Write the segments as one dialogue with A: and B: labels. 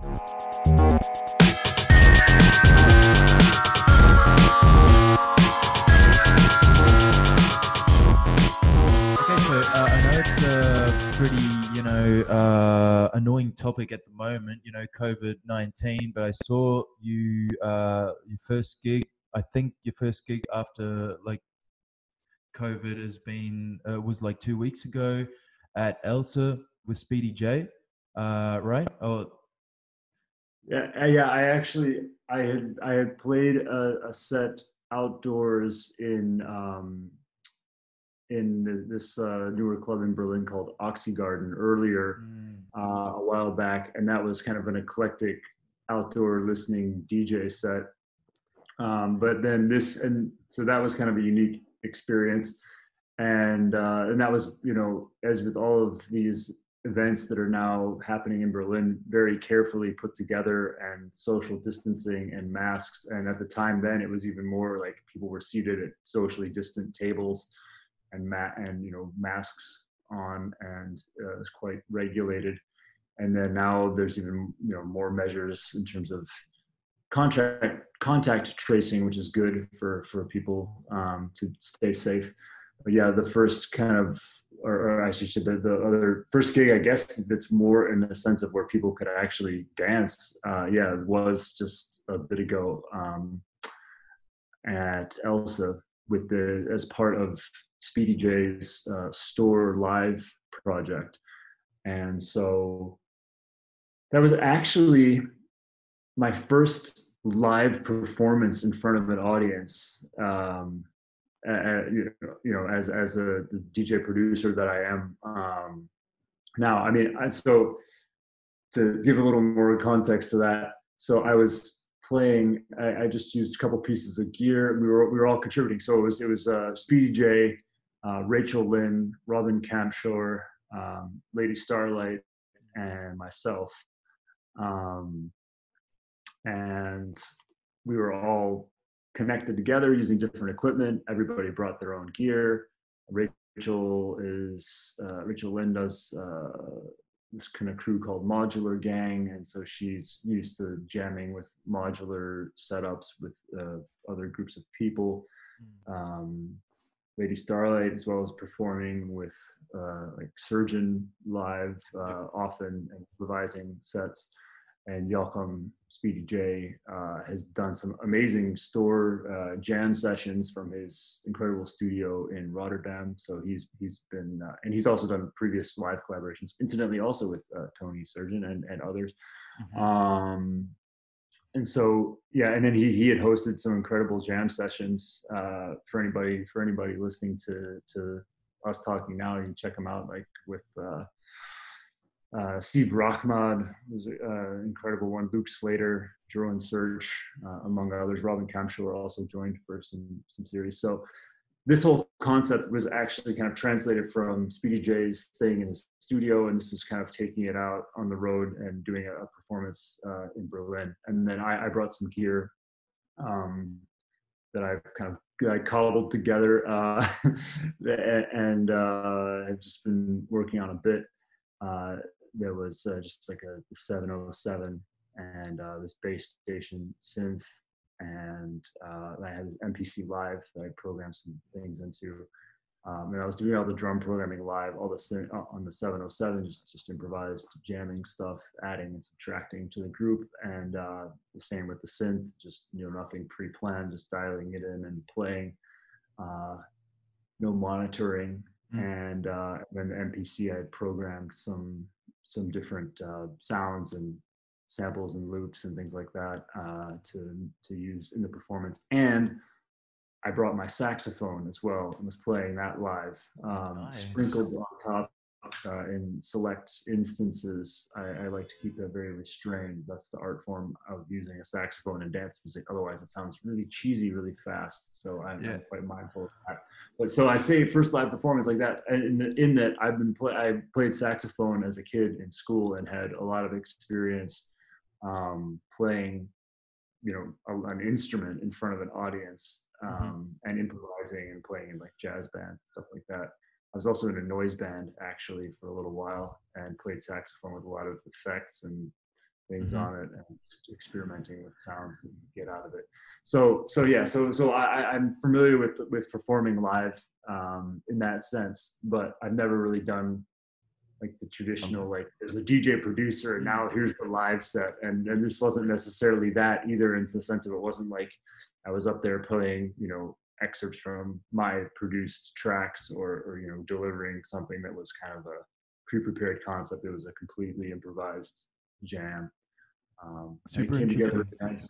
A: I know it's a pretty, annoying topic at the moment, COVID-19, but I saw you, your first gig, I think your first gig after like COVID was like 2 weeks ago at Elsa with Speedy J, right? Oh,
B: yeah. I had played a set outdoors in this newer club in Berlin called Oxy Garden earlier a while back, and that was kind of an eclectic outdoor listening DJ set. But then so that was kind of a unique experience, and that was, as with all of these events that are now happening in Berlin, very carefully put together, and social distancing and masks. And at the time then, it was even more like people were seated at socially distant tables and masks on, and it was quite regulated. And then now there's even more measures in terms of contact tracing, which is good for people to stay safe. But yeah, the first kind of, or I should say, the other first gig, I guess, that's more in the sense of where people could actually dance. It was just a bit ago at Elsa as part of Speedy J's Store Live project. And so that was actually my first live performance in front of an audience, as the DJ producer that I am now. I mean, so to give a little more context to that, so I was playing. I just used a couple pieces of gear. We were all contributing. So it was Speedy J, Rachel Lynn, Robin Campshore, Lady Starlight, and myself. And we were all connected together using different equipment. Everybody brought their own gear. Rachel Lynn does this kind of crew called Modular Gang, and so she's used to jamming with modular setups with other groups of people. Lady Starlight, as well as performing with like Surgeon live, often, and improvising sets. And Joachim Speedy J has done some amazing store jam sessions from his incredible studio in Rotterdam. So he's been, and he's also done previous live collaborations, incidentally also with Tony Surgeon and others. And so, yeah, and then he had hosted some incredible jam sessions for anybody listening to us talking now. You can check them out, like with Steve Rachmad was an incredible one. Luke Slater, Jerome Surge, among others. Robin Campshore also joined for some series. So this whole concept was actually kind of translated from Speedy J's staying in his studio, and this was kind of taking it out on the road and doing a performance in Berlin. And then I brought some gear that I've kind of cobbled together and I've just been working on a bit. There was just like a 707 and this bass station synth, and I had MPC Live that I programmed some things into, and I was doing all the drum programming live, all the on the 707, just improvised jamming stuff, adding and subtracting to the group, and the same with the synth, just nothing pre-planned, just dialing it in and playing, no monitoring. And then the MPC, I had programmed some different sounds and samples and loops and things like that to use in the performance. And I brought my saxophone as well and was playing that live, sprinkled on top in select instances. I like to keep that very restrained. That's the art form of using a saxophone in dance music. Otherwise, it sounds really cheesy, really fast. So I'm quite mindful of that. But so I say first live performance like that, in that I played saxophone as a kid in school and had a lot of experience playing, an instrument in front of an audience, and improvising and playing in like jazz bands and stuff like that. I was also in a noise band actually for a little while and played saxophone with a lot of effects and things
A: Mm-hmm.
B: on it and just experimenting with sounds that you get out of it. So I'm familiar with performing live in that sense, but I've never really done like the traditional, like there's a DJ producer and now here's the live set. And this wasn't necessarily that either, in the sense of it wasn't like I was up there playing, you know, excerpts from my produced tracks or you know, delivering something that was kind of a pre-prepared concept. It was a completely improvised jam.
A: Super
B: it came
A: interesting.
B: together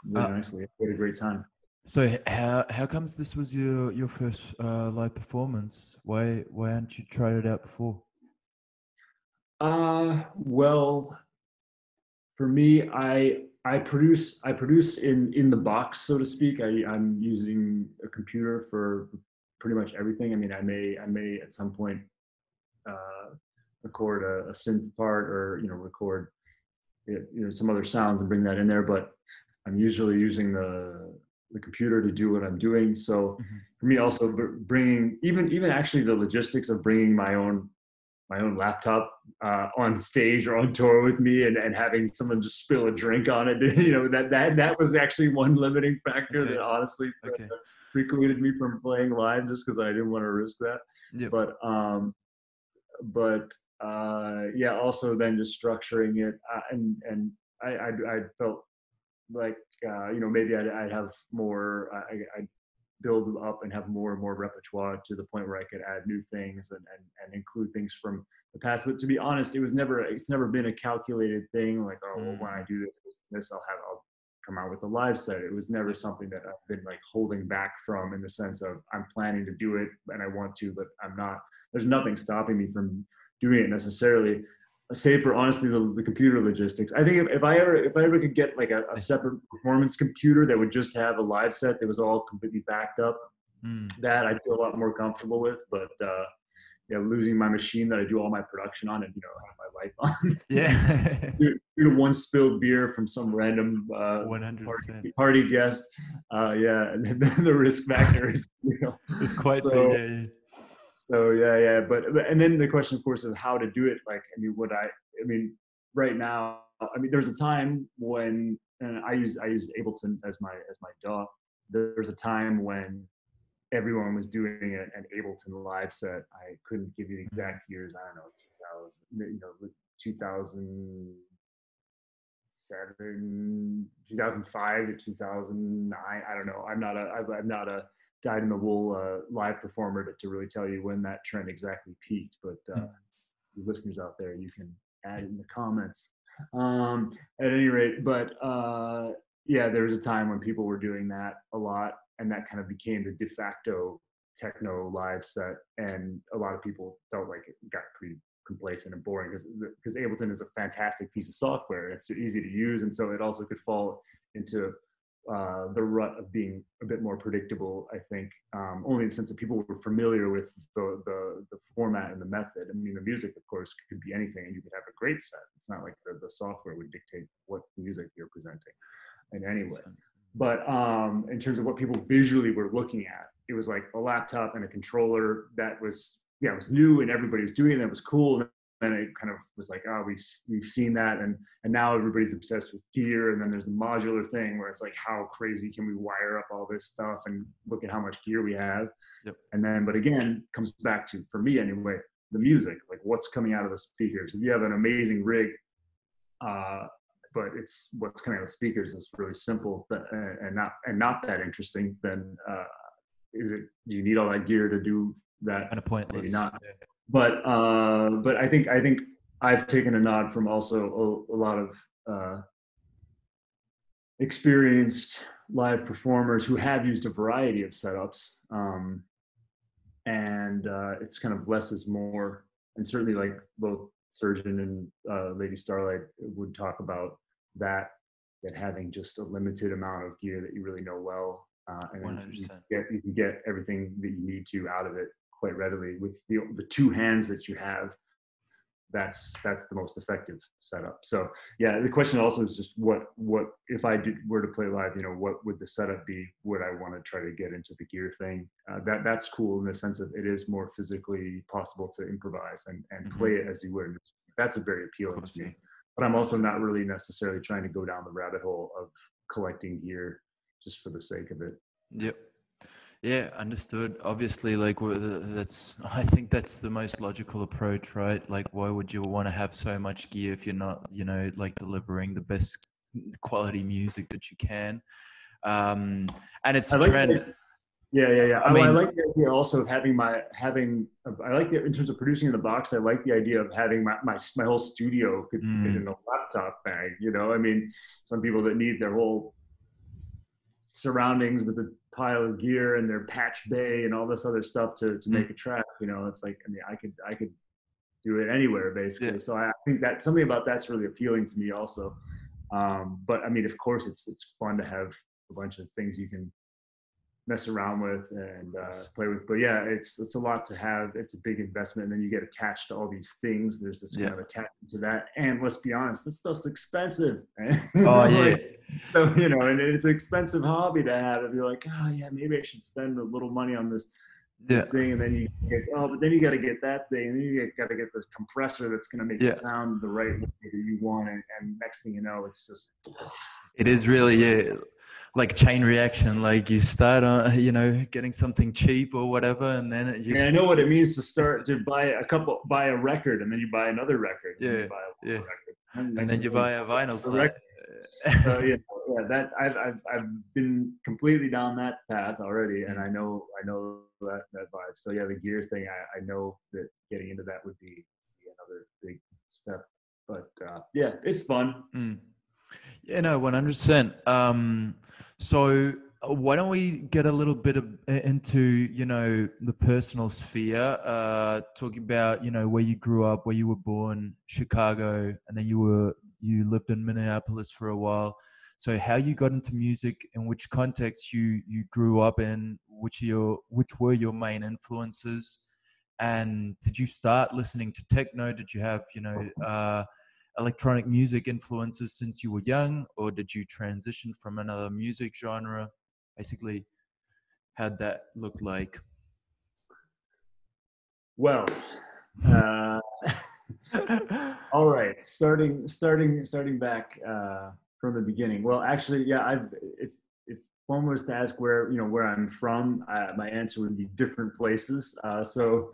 B: really nicely. We had a great time.
A: So how comes this was your first live performance? Why hadn't you tried it out before?
B: Well, for me, I produce in the box, so to speak. I'm using a computer for pretty much everything. I mean, I may at some point record a synth part, or you know, record you know, some other sounds and bring that in there. But I'm usually using the computer to do what I'm doing. So for me, also bringing even actually the logistics of bringing my own laptop on stage or on tour with me, and having someone just spill a drink on it, you know, that was actually one limiting factor that honestly precluded me from playing live, just because I didn't want to risk that. Yep. But yeah, also then just structuring it, and I felt like you know, maybe I'd have more, I'd build up and have more and more repertoire to the point where I could add new things and include things from the past. But to be honest, it's never been a calculated thing, like, oh, well, when I do this, I'll come out with a live set. It was never something that I've been like holding back from, in the sense of I'm planning to do it and I want to, but I'm not, there's nothing stopping me from doing it necessarily, save for honestly the computer logistics. I think if I ever could get like a separate performance computer that would just have a live set that was all completely backed up, that I'd feel a lot more comfortable with. But yeah, losing my machine that I do all my production on and, you know, have my life on.
A: Yeah.
B: due to one spilled beer from some random
A: 100%
B: party guest. Yeah, and the risk factor is, you know,
A: it's quite big.
B: So yeah. But and then the question, of course, is how to do it. Like, I mean, right now, I mean, there's a time when, and I use Ableton as my DAW. There's a time when everyone was doing an Ableton live set. I couldn't give you the exact years. I don't know, 2007, 2005 to 2009. I don't know. I'm not a dyed in the wool live performer to really tell you when that trend exactly peaked. But the listeners out there, you can add it in the comments. At any rate, but yeah, there was a time when people were doing that a lot, and that kind of became the de facto techno live set, and a lot of people felt like it got pretty complacent and boring, because Ableton is a fantastic piece of software. It's easy to use, and so it also could fall into the rut of being a bit more predictable, I think, only in the sense that people were familiar with the format and the method. I mean, the music, of course, could be anything, and you could have a great set. It's not like the software would dictate what music you're presenting in any way. But in terms of what people visually were looking at, it was like a laptop and a controller that was, yeah, it was new and everybody was doing it. And it was cool. And then it kind of was like, oh, we've seen that. And now everybody's obsessed with gear. And then there's the modular thing where it's like, how crazy can we wire up all this stuff and look at how much gear we have. Yep. And then, but again, comes back to, for me anyway, the music, like what's coming out of the speakers. If you have an amazing rig, but it's what's coming out of speakers is really simple and not that interesting, then do you need all that gear to do that?
A: Kind of pointless.
B: Maybe not. Yeah. But I think I've taken a nod from also a lot of experienced live performers who have used a variety of setups, and it's kind of less is more. And certainly, like both Surgeon and Lady Starlight would talk about that having just a limited amount of gear that you really know well, and you can get everything that you need to out of it quite readily with the two hands that you have. That's the most effective setup. So yeah, the question also is just what if I were to play live, you know, what would the setup be? Would I want to try to get into the gear thing? That's cool in the sense of it is more physically possible to improvise and play it as you would. That's very appealing to me. but I'm also not really necessarily trying to go down the rabbit hole of collecting gear just for the sake of it.
A: Yep. Yeah, understood. Obviously, like that's, I think that's the most logical approach, right? Like, why would you want to have so much gear if you're not, like delivering the best quality music that you can? And it's
B: I
A: a
B: like
A: trend.
B: yeah.
A: I
B: I
A: mean,
B: like the idea also of I like the, in terms of producing in the box, I like the idea of having my whole studio could fit in a laptop bag, I mean, some people that need their whole surroundings with a pile of gear and their patch bay and all this other stuff to make a track, it's like, I mean, I could do it anywhere basically.
A: yeah,
B: So I think that something about that's really appealing to me also. But I mean, of course it's fun to have a bunch of things you can mess around with and play with. But yeah, it's a lot to have. It's a big investment, and then you get attached to all these things. There's this kind of attachment to that. And let's be honest, this stuff's expensive.
A: Oh yeah.
B: Like, so and it's an expensive hobby to have. If you're like, oh yeah, maybe I should spend a little money on this thing, and then you get, but then you got to get that thing, and then you got to get this compressor that's going to make it sound the right way that you want, and next thing you know, it's just.
A: It is really like chain reaction. Like you start on getting something cheap or whatever, and then it just.
B: I know what it means to start to buy a record, and then you buy another record, and then you buy a record,
A: and then you buy a vinyl player.
B: So that I've been completely down that path already, and I know that vibe. So yeah, the gear thing, I know that getting into that would be another big step. But yeah, it's fun.
A: Yeah, no, 100%. So why don't we get a little bit into the personal sphere, talking about where you grew up, where you were born, Chicago, and then you lived in Minneapolis for a while. So how you got into music, in which context you grew up in, which were your main influences, and did you start listening to techno? Did you have electronic music influences since you were young, or did you transition from another music genre? Basically, how'd that look like?
B: Well, all right, starting back from the beginning. Well, actually, yeah, if one was to ask where I'm from, my answer would be different places. So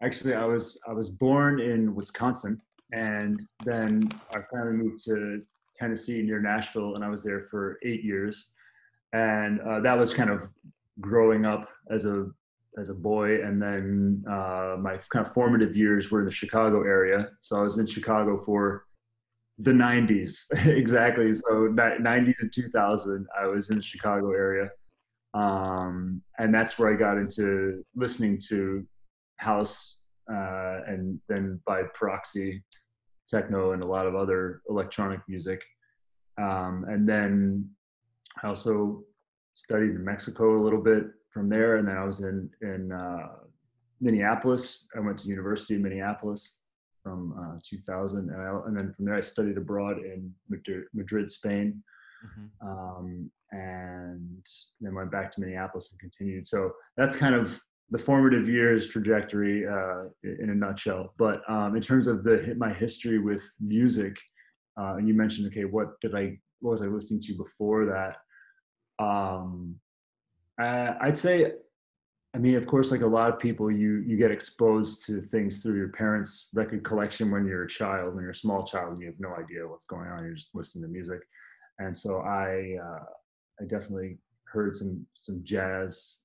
B: actually, I was born in Wisconsin. And then I finally moved to Tennessee near Nashville, and I was there for 8 years. And that was kind of growing up as a boy. And then my kind of formative years were in the Chicago area. So I was in Chicago for the 90s, exactly. So 90 to 2000, I was in the Chicago area. And that's where I got into listening to house, and then by proxy, techno and a lot of other electronic music. And then I also studied in Mexico a little bit from there. And then I was in Minneapolis. I went to University of Minneapolis from 2000. And then from there, I studied abroad in Madrid, Spain. And then went back to Minneapolis and continued. So that's kind of the formative years trajectory in a nutshell. But in terms of my history with music, and you mentioned, okay, what was I listening to before that? I'd say, I mean, of course, like a lot of people, you get exposed to things through your parents' record collection when you're a child. When you're a small child, and you have no idea what's going on. You're just listening to music. And so I definitely heard some jazz,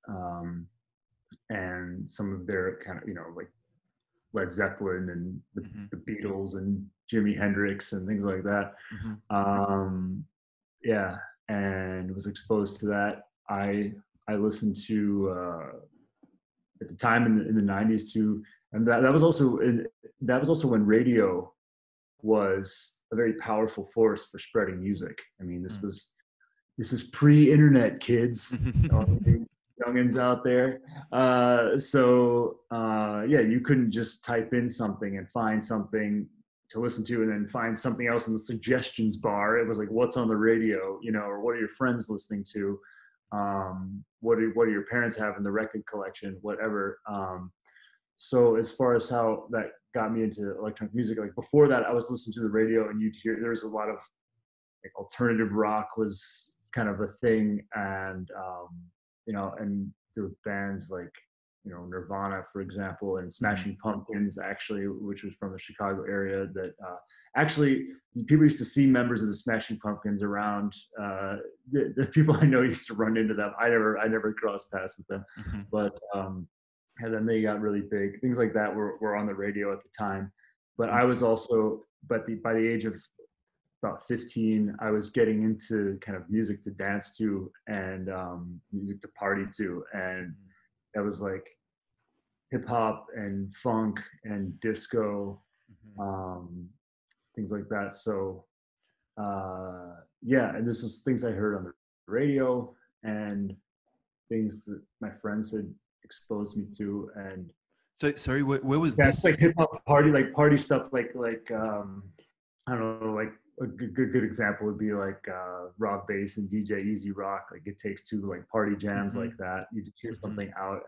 B: and some of their kind of, like Led Zeppelin and the Beatles and Jimi Hendrix and things like that. Yeah, and was exposed to that. I listened to at the time in the 90s too, and that was also when radio was a very powerful force for spreading music. I mean, this was pre-internet, kids. Youngins out there. Yeah, you couldn't just type in something and find something to listen to and then find something else in the suggestions bar. It was like, what's on the radio, or what are your friends listening to? What do your parents have in the record collection, whatever. so as far as how that got me into electronic music, like before that, I was listening to the radio and you'd hear there's a lot of like alternative rock was kind of a thing, and you know, and there were bands like, you know, Nirvana, for example, and Smashing Pumpkins, actually, which was from the Chicago area. That actually people used to see members of the Smashing Pumpkins around. The people I know used to run into them. I never crossed paths with them, but and then they got really big. Things like that were on the radio at the time. But I was also, by the age of about 15, I was getting into kind of music to dance to and music to party to, and that was like hip hop and funk and disco, things like that. So yeah, and this is things I heard on the radio and things that my friends had exposed me to. And
A: so sorry, where was
B: that's
A: this?
B: like hip hop party stuff, like I don't know, like a good example would be like Rob Bass and DJ Easy Rock. Like It Takes Two, like party jams like that. You just hear something out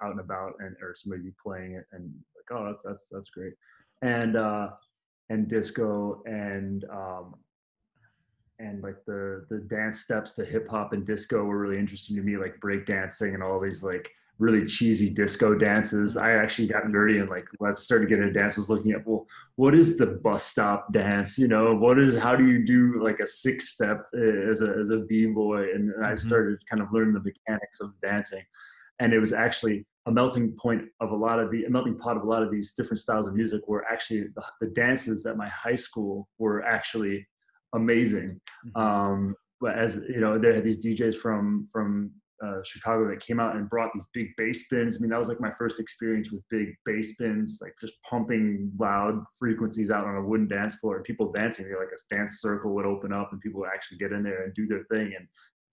B: and about, and or somebody be playing it, and like, oh, that's great. And disco and like the dance steps to hip hop and disco were really interesting to me, like break dancing and all these like really cheesy disco dances. I actually got nerdy, and like when I started getting into dance, was looking at, well, what is the bus stop dance? You know, how do you do like a 6-step as a b-boy? And I started kind of learning the mechanics of dancing, and it was actually a melting pot of a lot of these different styles of music. Were actually the dances at my high school were actually amazing. But as you know, there had these DJs from Chicago that came out and brought these big bass bins. I mean, that was like my first experience with big bass bins, like just pumping loud frequencies out on a wooden dance floor, and people dancing. Like a dance circle would open up and people would actually get in there and do their thing. And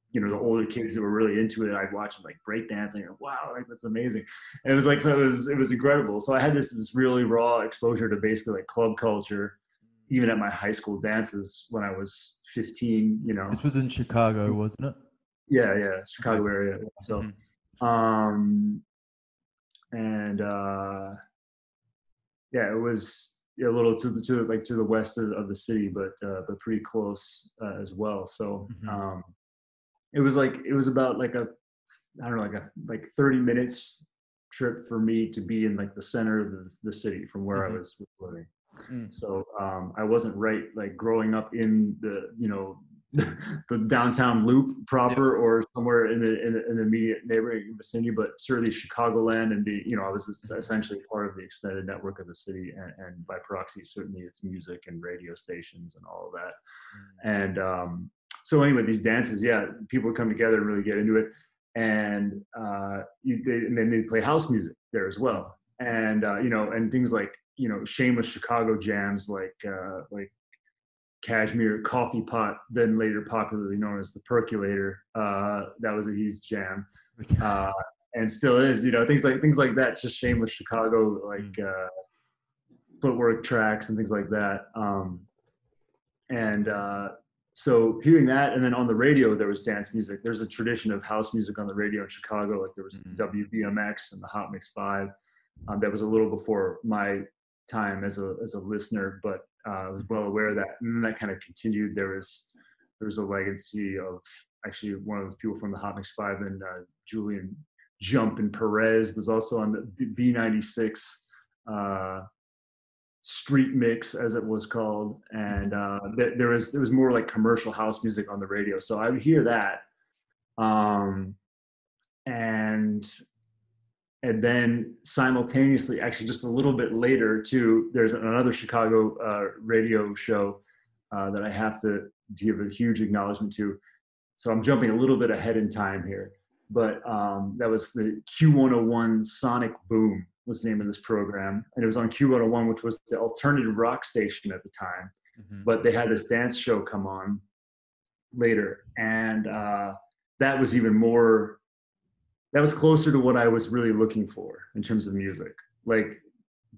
B: you know, the older kids that were really into it, I'd watch them like break dancing, and wow, like that's amazing. And it was like, so it was incredible. So I had this really raw exposure to basically like club culture, even at my high school dances when I was 15. You know,
A: This was in Chicago, wasn't it?
B: Yeah, Chicago area. So, and yeah, it was a little to the west of the city, but pretty close as well. So, it was about like a, I don't know, like 30 minutes trip for me to be in like the center of the city from where I was living. So I wasn't like growing up in the, you know, the downtown loop proper, or somewhere in the immediate neighboring vicinity, but certainly Chicagoland, and you know, I was essentially part of the extended network of the city, and by proxy, certainly its music and radio stations and all of that. And so anyway, these dances, yeah, people would come together and really get into it, and and then they'd play house music there as well, and you know, and things like, you know, shameless Chicago jams like Cashmere Coffee Pot, then later popularly known as the Percolator. That was a huge jam, and still is. You know, things like that. Just shameless Chicago, like footwork tracks and things like that. So hearing that, and then on the radio there was dance music. There's a tradition of house music on the radio in Chicago. Like there was WBMX and the Hot Mix 5. That was a little before my time as a listener, but I was well aware of that. And then that kind of continued. There was a legacy of actually one of those people from the Hot Mix 5, and Julian Jumpin' Perez was also on the B96 street mix, as it was called. And there was more like commercial house music on the radio. So I would hear that. And then simultaneously, actually just a little bit later too, there's another Chicago radio show that I have to give a huge acknowledgement to. So I'm jumping a little bit ahead in time here, but that was the Q101 Sonic Boom was the name of this program. And it was on Q101, which was the alternative rock station at the time. But they had this dance show come on later. And that was even more, that was closer to what I was really looking for in terms of music. Like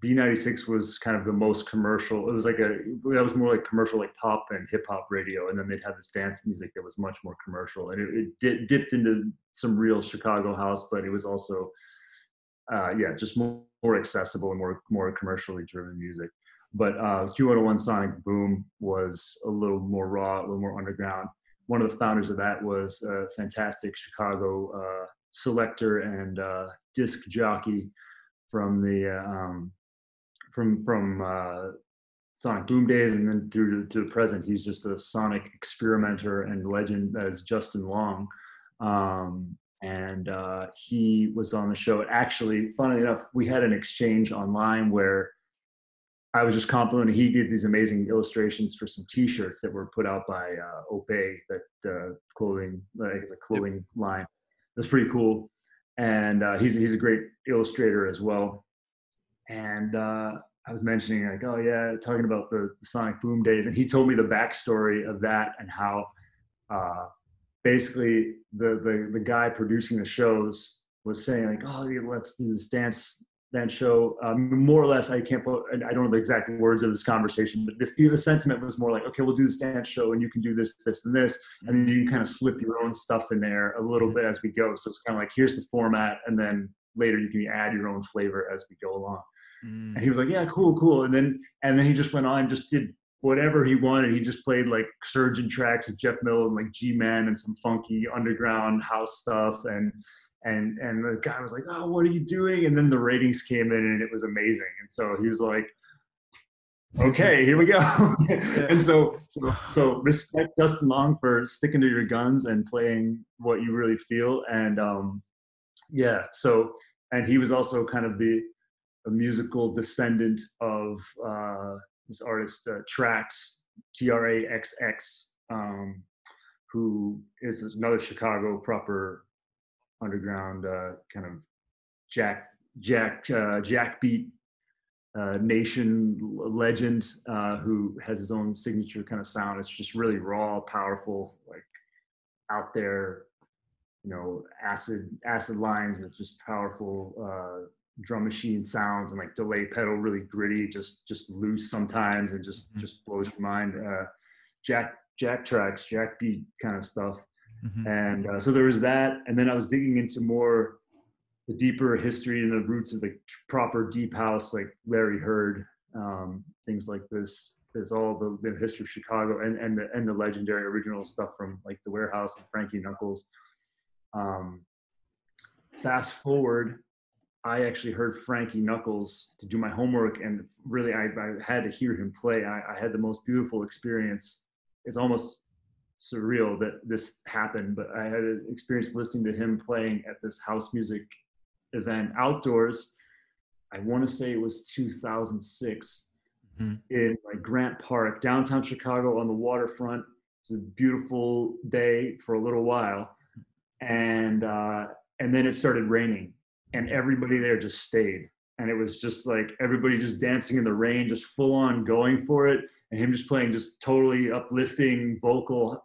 B: B96 was kind of the most commercial. It was like that was more like commercial, like pop and hip hop radio. And then they'd have this dance music that was much more commercial. And it dipped into some real Chicago house, but it was also, just more more accessible and more commercially driven music. But Q101 Sonic Boom was a little more raw, a little more underground. One of the founders of that was a fantastic Chicago selector and disc jockey from the from Sonic Boom days, and then through to the present. He's just a sonic experimenter and legend as Justin Long. And he was on the show. Actually, funnily enough, we had an exchange online where I was just complimenting. He did these amazing illustrations for some T-shirts that were put out by Obey, that clothing, it's a clothing line. That's pretty cool. And he's a great illustrator as well. And I was mentioning like, oh yeah, talking about the Sonic Boom days, and he told me the backstory of that and how basically the guy producing the shows was saying like, oh, let's do this dance show. More or less, I don't know the exact words of this conversation, but the sentiment was more like, okay, we'll do this dance show, and you can do this, this, and this, and then you can kind of slip your own stuff in there a little bit as we go. So it's kind of like, here's the format, and then later you can add your own flavor as we go along. And he was like, yeah, cool. And then he just went on and just did whatever he wanted. He just played like Surgeon tracks of Jeff Mills and like G-Man and some funky underground house stuff. And the guy was like, oh, what are you doing? And then the ratings came in and it was amazing. And so he was like, okay, here we go. And so respect Justin Long for sticking to your guns and playing what you really feel. And and he was also kind of a musical descendant of this artist Trax, Traxx, who is another Chicago proper underground kind of jackbeat nation legend, who has his own signature kind of sound. It's just really raw, powerful, like out there, acid lines with just powerful drum machine sounds, and like delay pedal, really gritty, just loose sometimes, and just blows your mind. Jack tracks, jack beat kind of stuff. And so there was that, and then I was digging into more the deeper history and the roots of the proper deep house, like Larry Heard, things like this. There's all the history of Chicago and the legendary original stuff from like the Warehouse and Frankie Knuckles. Fast forward, I actually heard Frankie Knuckles to do my homework, and really I had to hear him play. I had the most beautiful experience. It's almost surreal that this happened, but I had an experience listening to him playing at this house music event outdoors. I want to say it was 2006 in like Grant Park, downtown Chicago on the waterfront. It was a beautiful day for a little while, and then it started raining, and everybody there just stayed. And it was just like everybody just dancing in the rain, just full on going for it. And him just playing just totally uplifting vocal,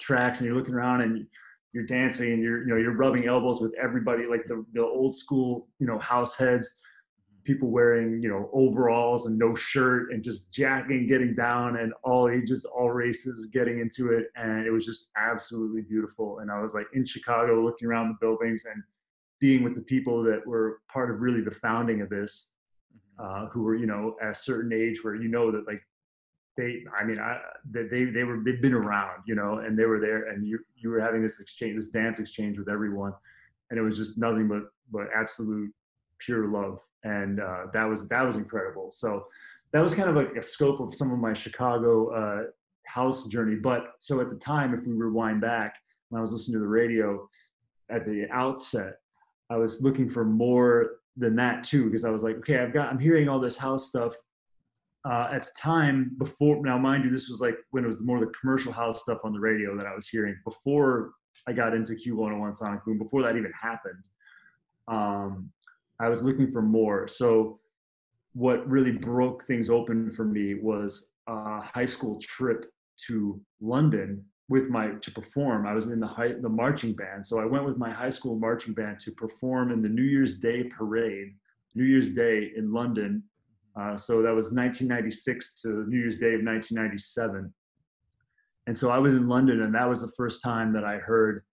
B: tracks. And you're looking around and you're dancing and you're rubbing elbows with everybody, like the old school, house heads, people wearing, overalls and no shirt and just jacking, getting down, and all ages, all races getting into it. And it was just absolutely beautiful. And I was like in Chicago looking around the buildings and being with the people that were part of really the founding of this, who were, at a certain age where, that like they've been around, and they were there, and you were having this exchange, this dance exchange with everyone. And it was just nothing but absolute pure love. And that was incredible. So that was kind of like a scope of some of my Chicago house journey. But so at the time, if we rewind back, when I was listening to the radio at the outset, I was looking for more than that too, because I was like, okay, I'm hearing all this house stuff. At the time, before, now mind you, this was like when it was more the commercial house stuff on the radio that I was hearing before I got into Q101 Sonic Boom, before that even happened. I was looking for more. So what really broke things open for me was a high school trip to London to perform. I was in the marching band. So I went with my high school marching band to perform in the New Year's Day parade, New Year's Day in London. So that was 1996 to New Year's Day of 1997. And so I was in London, and that was the first time that I heard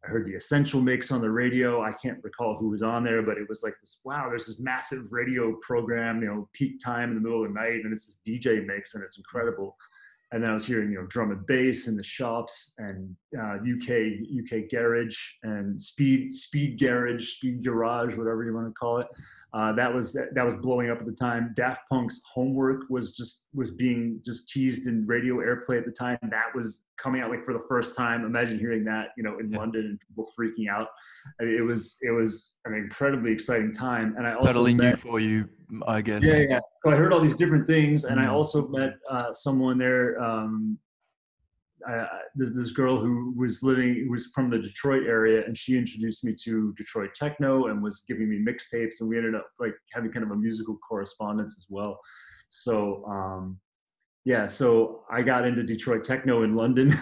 B: I heard the Essential Mix on the radio. I can't recall who was on there, but it was like this, wow, there's this massive radio program, you know, peak time in the middle of the night, and it's this DJ mix, and it's incredible. And then I was hearing, you know, drum and bass in the shops, and UK garage and speed garage, whatever you want to call it. That was blowing up at the time. Daft Punk's Homework was being teased in radio airplay at the time. That was coming out like for the first time. Imagine hearing that, you know, in London, and people freaking out. I mean, it was an incredibly exciting time. And I also
A: totally new for you, I guess.
B: Yeah. So I heard all these different things, and I also met someone there. This girl who was from the Detroit area, and she introduced me to Detroit techno and was giving me mixtapes, and we ended up like having kind of a musical correspondence as well. So so I got into Detroit techno in London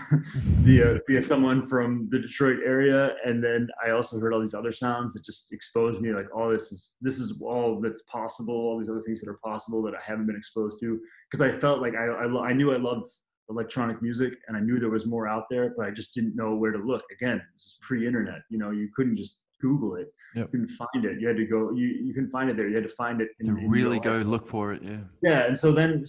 B: via someone from the Detroit area, and then I also heard all these other sounds that just exposed me, like, oh, this is all that's possible, all these other things that are possible that I haven't been exposed to, because I felt like I knew I loved electronic music, and I knew there was more out there, but I just didn't know where to look. Again, this was pre-internet, you know, you couldn't just Google it.
A: Yep.
B: You couldn't find it. You had to go, you couldn't find it there. You had to find it
A: to really go look for it.
B: Yeah. And so then,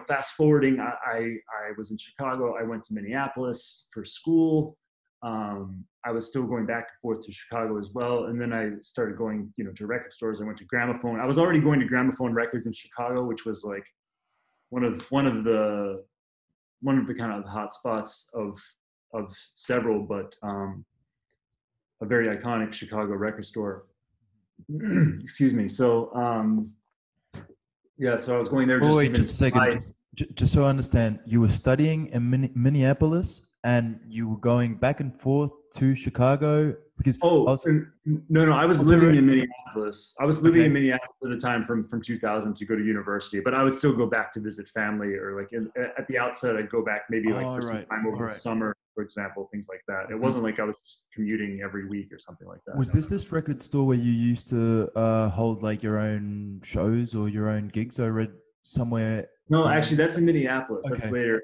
B: fast forwarding, I was in Chicago. I went to Minneapolis for school. I was still going back and forth to Chicago as well. And then I started going, you know, to record stores. I went to Gramophone. I was already going to Gramophone Records in Chicago, which was like one of the kind of hot spots of several, but a very iconic Chicago record store. Excuse me. So so I was going there.
A: Just a second. Just so I understand, you were studying in Minneapolis, and you were going back and forth to Chicago because
B: no, I was living in Minneapolis. I was living in Minneapolis at the time from 2000 to go to university, but I would still go back to visit family, or like at the outset, I'd go back maybe like for some time over the summer, for example, things like that. It wasn't like I was just commuting every week or something like that.
A: Was this record store where you used to hold like your own shows or your own gigs? I read somewhere.
B: No, actually, that's in Minneapolis. That's later.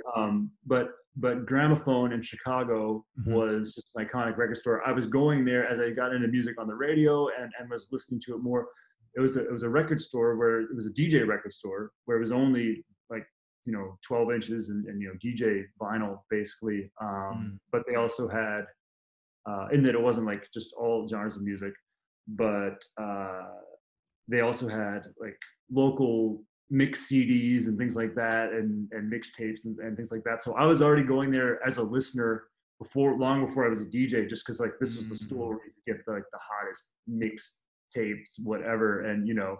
B: But Gramophone in Chicago was just an iconic record store. I was going there as I got into music on the radio and was listening to it more. It was a record store where it was a DJ record store where it was only like, you know, 12 inches and you know, DJ vinyl basically. But they also had, in that it wasn't like just all genres of music, but they also had like local mix CDs and things like that, and mixtapes and things like that. So I was already going there as a listener long before I was a DJ, just because like this was the store where you could get the hottest mix tapes, whatever, and you know,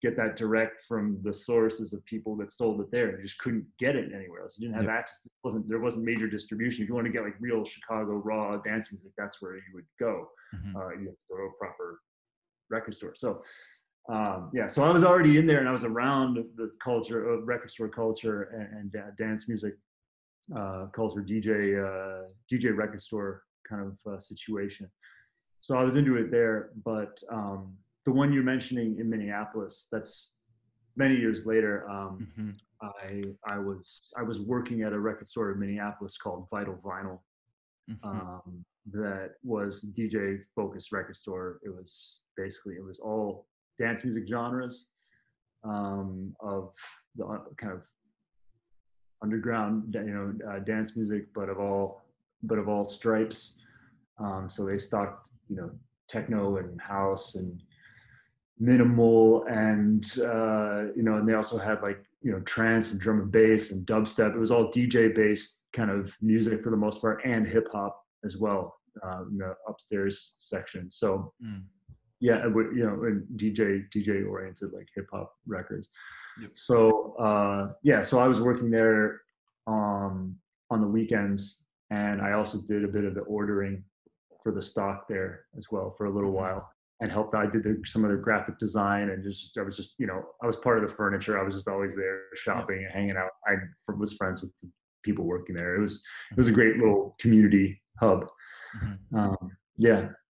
B: get that direct from the sources of people that sold it there. You just couldn't get it anywhere else. You didn't have access. There wasn't major distribution. If you want to get like real Chicago raw dance music, that's where you would go. You have to go to a proper record store. So so I was already in there, and I was around the culture of record store culture and dance music culture, DJ record store kind of situation. So I was into it there, but the one you're mentioning in Minneapolis, that's many years later. I was working at a record store in Minneapolis called Vital Vinyl. That was DJ focused record store. It was all dance music genres of the kind of underground, dance music, but of all stripes. So they stocked, techno and house and minimal and and they also had trance and drum and bass and dubstep. It was all DJ based kind of music for the most part, and hip hop as well in the upstairs section. So and DJ oriented, like hip hop records. Yep. So so I was working there on the weekends, and I also did a bit of the ordering for the stock there as well for a little while, and helped. I did some of the graphic design, and I was part of the furniture. I was just always there shopping and hanging out. I was friends with the people working there. It was a great little community hub.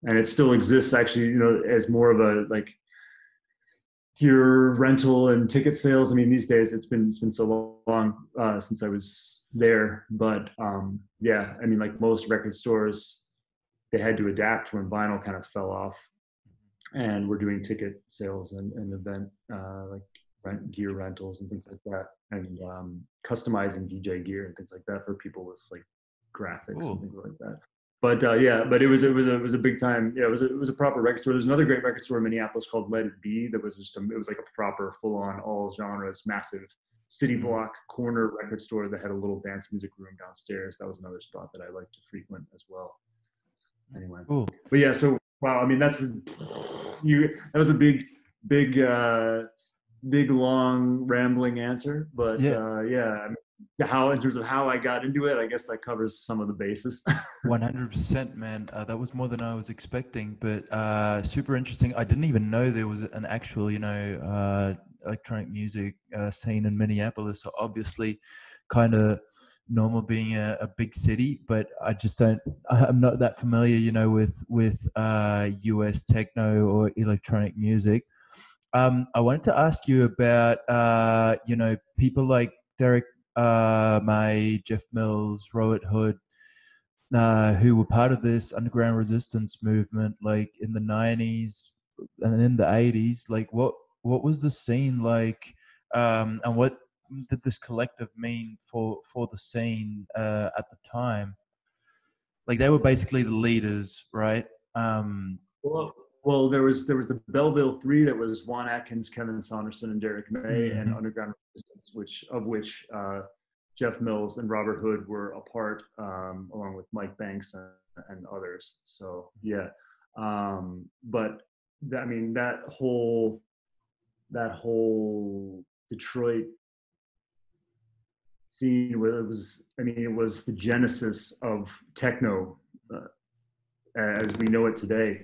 B: And it still exists actually, as more of a pure rental and ticket sales. I mean, these days it's been so long since I was there, but like most record stores, they had to adapt when vinyl kind of fell off, and we're doing ticket sales and event like gear rentals and things like that, and customizing DJ gear and things like that for people with like graphics
A: Cool.
B: and things like that. But yeah, but it was a big time. Yeah, it was a proper record store. There's another great record store in Minneapolis called Let It Be. That was just it was like a proper full on all genres, massive city block corner record store that had a little dance music room downstairs. That was another spot that I like to frequent as well. Anyway,
A: Cool.
B: but yeah, so wow, I mean that was a big long rambling answer, but yeah, I mean, how in terms of how I got into it, I guess that covers some of the bases.
A: 100%, man. That was more than I was expecting, but super interesting. I didn't even know there was an actual, electronic music scene in Minneapolis. So obviously, kind of normal being a big city, but I just don't. I'm not that familiar, with US techno or electronic music. I wanted to ask you about, people like Derek May, Jeff Mills, Robert Hood, who were part of this underground resistance movement, like in the 90s and in the 80s. Like, what was the scene like, and what did this collective mean for the scene at the time? Like, they were basically the leaders, right?
B: Well, there was the Belleville Three that was Juan Atkins, Kevin Saunderson, and Derek May, and Underground Resistance, which Jeff Mills and Robert Hood were a part, along with Mike Banks and others. So yeah, but I mean that whole Detroit scene, where it was the genesis of techno as we know it today.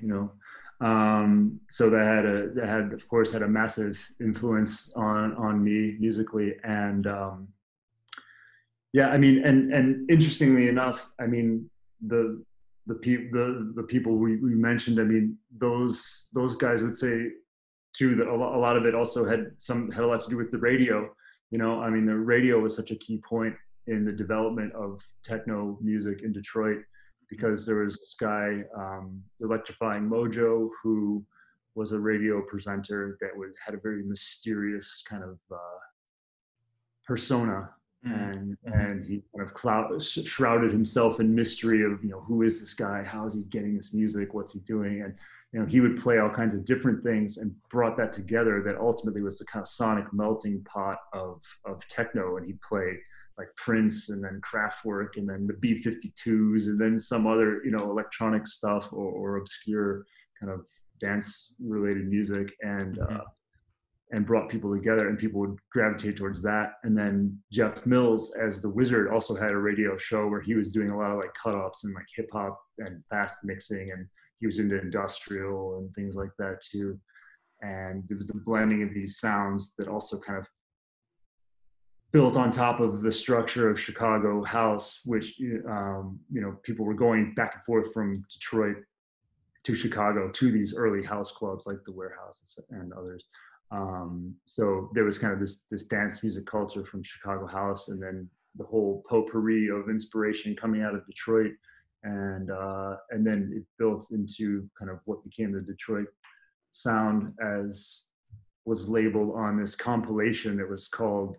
B: So that had of course had a massive influence on me musically, and yeah, I mean, and interestingly enough, I mean, the people we mentioned, I mean, those guys would say too that a lot of it also had a lot to do with the radio. I mean, the radio was such a key point in the development of techno music in Detroit, because there was this guy, Electrifying Mojo, who was a radio presenter that had a very mysterious kind of persona. And he kind of shrouded himself in mystery of, who is this guy? How is he getting this music? What's he doing? And, he would play all kinds of different things and brought that together. That ultimately was the kind of sonic melting pot of techno. And he'd play like Prince, and then Kraftwerk, and then the B-52s, and then some other, electronic stuff or obscure kind of dance related music. And brought people together, and people would gravitate towards that. And then Jeff Mills, as the Wizard, also had a radio show where he was doing a lot of like cut-ups and like hip hop and fast mixing, and he was into industrial and things like that too. And it was the blending of these sounds that also kind of built on top of the structure of Chicago house, which people were going back and forth from Detroit to Chicago to these early house clubs like the Warehouse and others. So there was kind of this dance music culture from Chicago house, and then the whole potpourri of inspiration coming out of Detroit, and then it built into kind of what became the Detroit sound, as was labeled on this compilation that was called,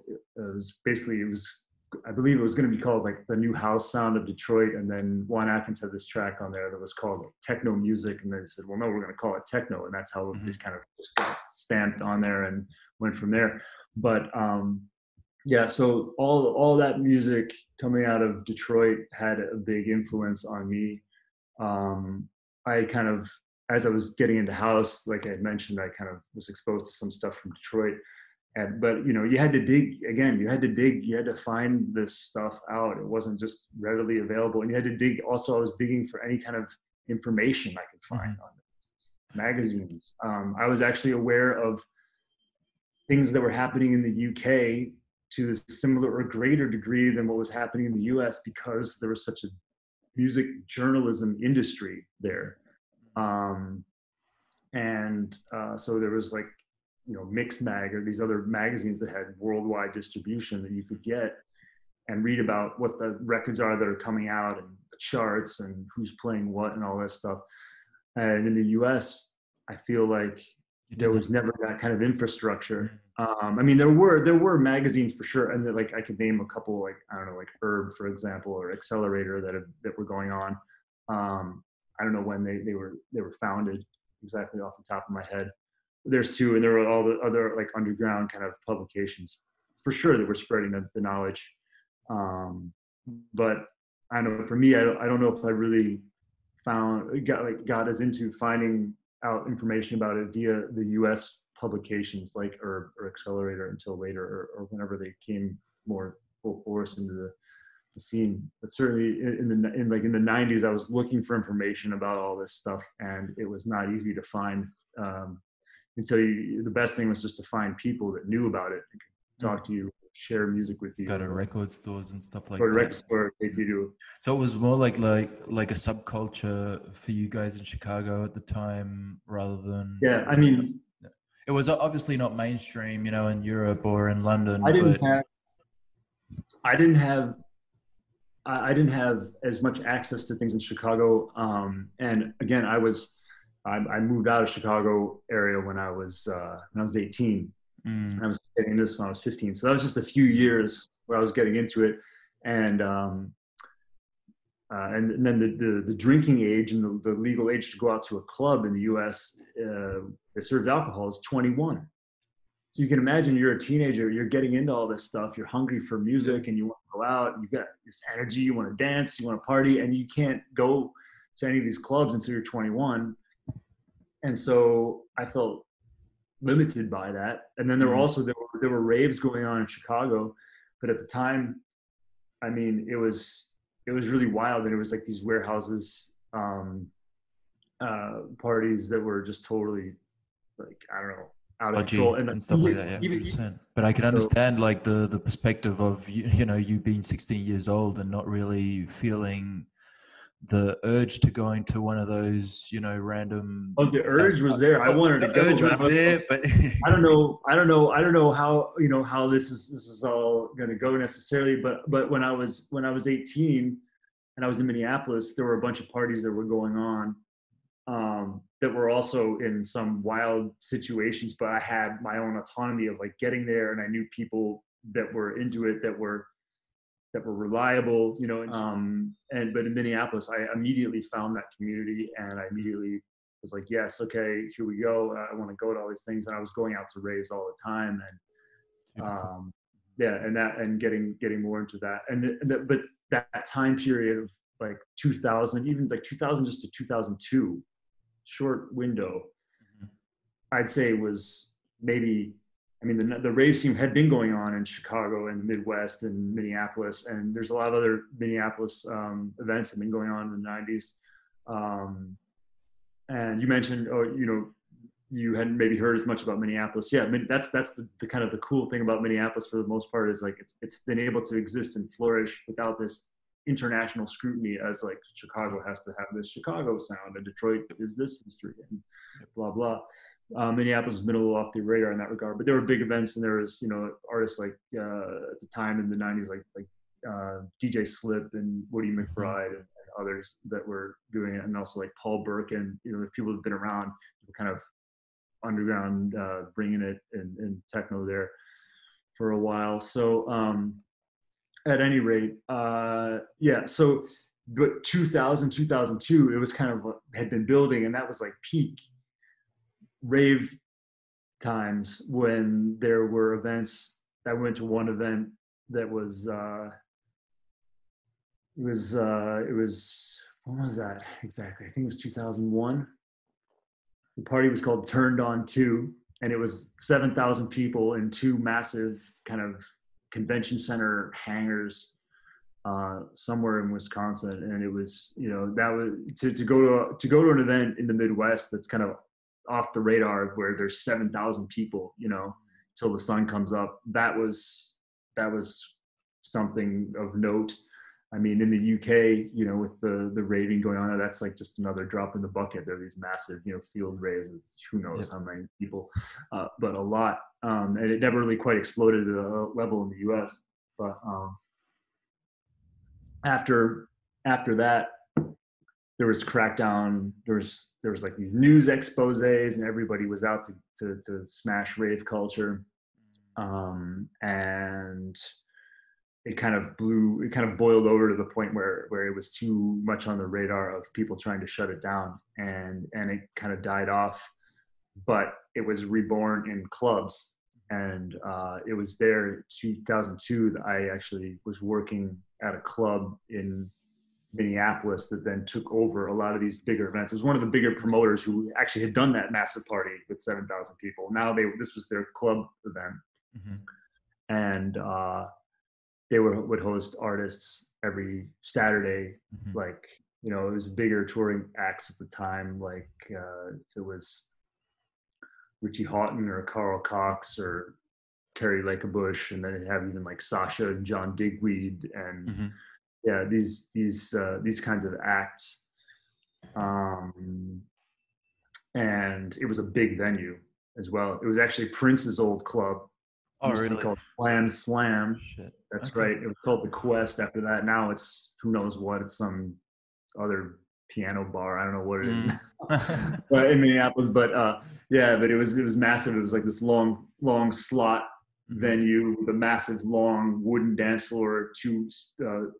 B: I believe it was going to be called like the New House Sound of Detroit. And then Juan Atkins had this track on there that was called Techno Music. And they said, well, no, we're going to call it techno. And that's how it kind of just got stamped on there and went from there. But yeah, so all that music coming out of Detroit had a big influence on me. I kind of, as I was getting into house, like I had mentioned, I kind of was exposed to some stuff from Detroit. But you had to dig again. You had to find this stuff out. It wasn't just readily available, and you had to dig. Also, I was digging for any kind of information I could find on magazines. I was actually aware of things that were happening in the UK to a similar or greater degree than what was happening in the US, because there was such a music journalism industry there. So there was like, Mix Mag or these other magazines that had worldwide distribution that you could get and read about what the records are that are coming out and the charts and who's playing what and all that stuff. And in the US, I feel like there was never that kind of infrastructure. I mean, there were magazines for sure, and like I could name a couple, like I don't know, like Herb, for example, or Accelerator that were going on. I don't know when they were founded exactly off the top of my head. There's two, and there were all the other like underground kind of publications for sure that were spreading the knowledge. But I don't know, for me, I don't know if I really got as into finding out information about it via the U.S. publications like or Accelerator until later, or whenever they came more full force into the scene. But certainly in the 90s, I was looking for information about all this stuff, and it was not easy to find. Until the best thing was just to find people that knew about it and could talk to you, share music with you.
A: Go to record stores and stuff like
B: or
A: that.
B: Record store, they do.
A: So it was more like a subculture for you guys in Chicago at the time, rather than.
B: Yeah, I mean,
A: it was obviously not mainstream, in Europe or in London.
B: I didn't have as much access to things in Chicago. And again, I moved out of Chicago area when I was 18. And I was getting into this when I was 15. So that was just a few years where I was getting into it. And then the drinking age and the legal age to go out to a club in the U.S. That serves alcohol is 21. So you can imagine you're a teenager, you're getting into all this stuff, you're hungry for music and you want to go out, you've got this energy, you want to dance, you want to party, and you can't go to any of these clubs until you're 21. And so I felt limited by that. And then there were raves going on in Chicago, but at the time, I mean, it was really wild, and it was like these warehouses, parties that were just totally like, I don't know, out of control and
A: stuff like that. Yeah, 100%. But I can understand like the perspective of you being 16 years old and not really feeling the urge to go into one of those, random.
B: Oh, the urge was there. I wanted to go.
A: The urge was there, but
B: I don't know how how this is all going to go necessarily. But when I was 18 and I was in Minneapolis, there were a bunch of parties that were going on that were also in some wild situations. But I had my own autonomy of like getting there, and I knew people that were into it that were reliable, but in Minneapolis, I immediately found that community, and I immediately was like, yes, okay, here we go. I want to go to all these things. And I was going out to raves all the time, and and getting more into that. But that time period of like 2000, even like 2000 just to 2002, short window, I'd say was maybe, I mean, the rave scene had been going on in Chicago and the Midwest and Minneapolis, and there's a lot of other Minneapolis events that have been going on in the 90s. And you mentioned, you hadn't maybe heard as much about Minneapolis. Yeah, I mean, that's the kind of the cool thing about Minneapolis for the most part is like it's been able to exist and flourish without this international scrutiny as like Chicago has to have this Chicago sound and Detroit is this history and blah blah. Minneapolis has been a little off the radar in that regard, but there were big events, and there was artists like at the time in the 90s like DJ Slip and Woody McBride and others that were doing it, and also like Paul Burke and the people who've been around kind of underground bringing it in techno there for a while. So at any rate, so but 2000 2002 it was kind of had been building, and that was like peak rave times when there were events. I went to one event that was when was that exactly? I think it was 2001. The party was called Turned On 2, and it was 7,000 people in two massive kind of convention center hangars somewhere in Wisconsin. And it was, that was to go to an event in the Midwest that's kind of off the radar where there's 7,000 people, till the sun comes up. That was something of note. I mean, in the UK, with the raving going on, that's like just another drop in the bucket. There are these massive, field raves with who knows how many people, but a lot. And it never really quite exploded to a level in the US. But after after that, there was crackdown. There was like these news exposés, and everybody was out to smash rave culture. And it kind of boiled over to the point where it was too much on the radar of people trying to shut it down, and it kind of died off. But it was reborn in clubs, and it was there 2002 that I actually was working at a club in Minneapolis that then took over a lot of these bigger events. It was one of the bigger promoters who actually had done that massive party with 7,000 people. Now this was their club event. Mm-hmm. And they would host artists every Saturday. Mm-hmm. Like, you know, it was bigger touring acts at the time. Like it was Richie Houghton or Carl Cox or Carrie Lakebush, and then it'd have even like Sasha and John Digweed and mm-hmm. yeah, these kinds of acts. And it was a big venue as well. It was actually Prince's old club.
A: Oh, really?
B: Called Slam. Shit. That's okay. Right. It was called the Quest after that. Now it's who knows what. It's some other piano bar. I don't know what it is. But in Minneapolis. But yeah, but it was massive. It was like this long slot venue with a massive long wooden dance floor, two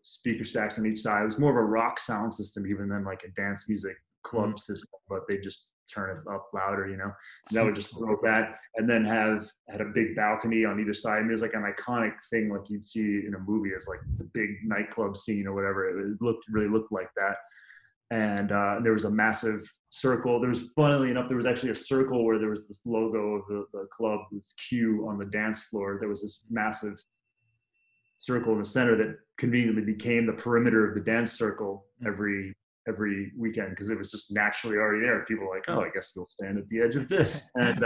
B: speaker stacks on each side. It was more of a rock sound system even than like a dance music club system, but they just turn it up louder, you know. And that would just throw that, and then had a big balcony on either side. And it was like an iconic thing like you'd see in a movie as like the big nightclub scene or whatever. It really looked like that. And there was a massive circle. Funnily enough, there was actually a circle where there was this logo of the club, this Q on the dance floor. There was this massive circle in the center that conveniently became the perimeter of the dance circle every weekend, because it was just naturally already there. People were like, oh, I guess we'll stand at the edge of this. And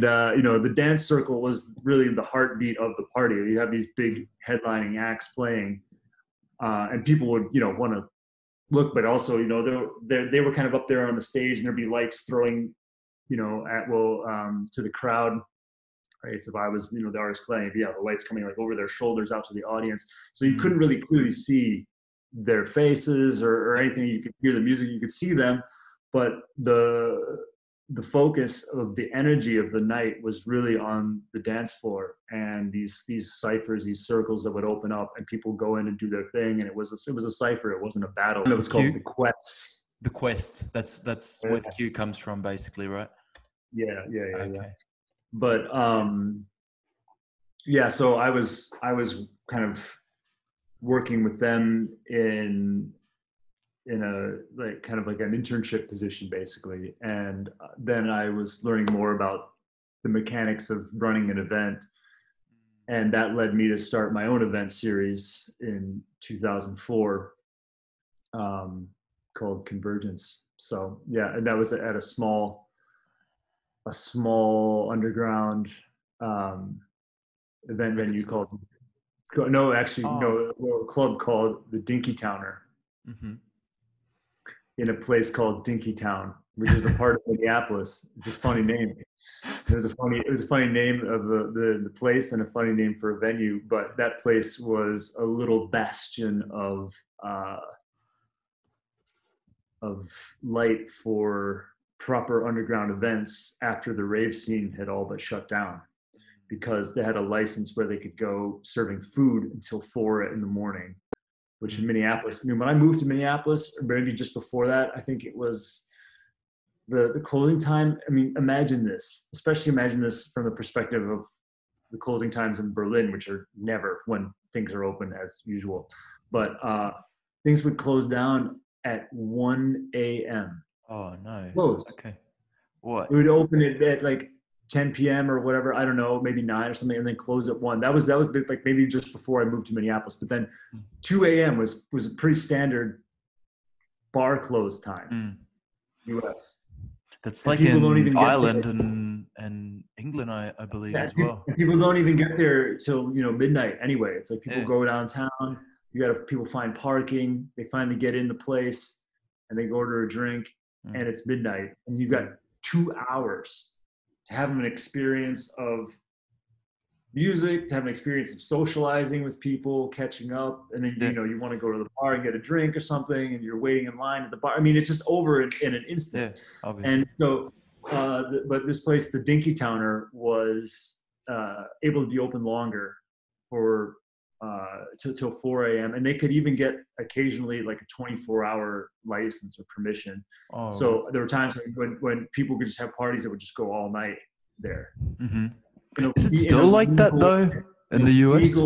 B: you know, the dance circle was really the heartbeat of the party. You have these big headlining acts playing, and people would, you know, want to look, but also, you know, they were kind of up there on the stage, and there'd be lights throwing, you know, to the crowd. Right. So if I was, you know, the artist playing, the lights coming like over their shoulders out to the audience. So you couldn't really clearly see their faces or anything. You could hear the music, you could see them, but the focus of the energy of the night was really on the dance floor and these ciphers, these circles that would open up and people go in and do their thing. And it was a cipher. It wasn't a battle. And it was called the Quest.
A: The Quest. That's where the Q comes from, basically, right?
B: Yeah. Okay. But yeah, so I was kind of working with them in a like kind of like an internship position basically, and then I was learning more about the mechanics of running an event, and that led me to start my own event series in 2004 called Convergence. So yeah, and that was at a small underground event venue called a club called the Dinky Towner, in a place called Dinky Town, which is a part of Minneapolis. It's a funny name. It was a funny name of the place and a funny name for a venue, but that place was a little bastion of light for proper underground events after the rave scene had all but shut down, because they had a license where they could go serving food until 4 a.m, which in Minneapolis, I mean, when I moved to Minneapolis, or maybe just before that, I think it was the closing time. I mean, imagine this from the perspective of the closing times in Berlin, which are never when things are open as usual. But things would close down at 1 a.m.
A: Oh, no.
B: Close.
A: Okay. What?
B: We would open it at like 10 p.m. or whatever, I don't know, maybe 9 or something, and then close at 1. That was like maybe just before I moved to Minneapolis. But then 2 a.m. was a pretty standard bar close time, U.S.
A: That's like in Ireland and England, I believe, as well.
B: People don't even get there till, you know, midnight anyway. It's like people go downtown. People find parking. They finally get in the place, and they order a drink, and it's midnight, and you've got 2 hours to have an experience of music, to have an experience of socializing with people, catching up, and then
A: Yeah.
B: you want to go to the bar and get a drink or something, and you're waiting in line at the bar. I mean, it's just over in an instant.
A: Yeah. Obviously.
B: And so, but this place, the Dinky Towner, was able to be open longer for till 4 a.m. and they could even get occasionally like a 24-hour license or permission.
A: Oh.
B: So there were times when people could just have parties that would just go all night there.
A: Mm-hmm. Is it still like that though in the US?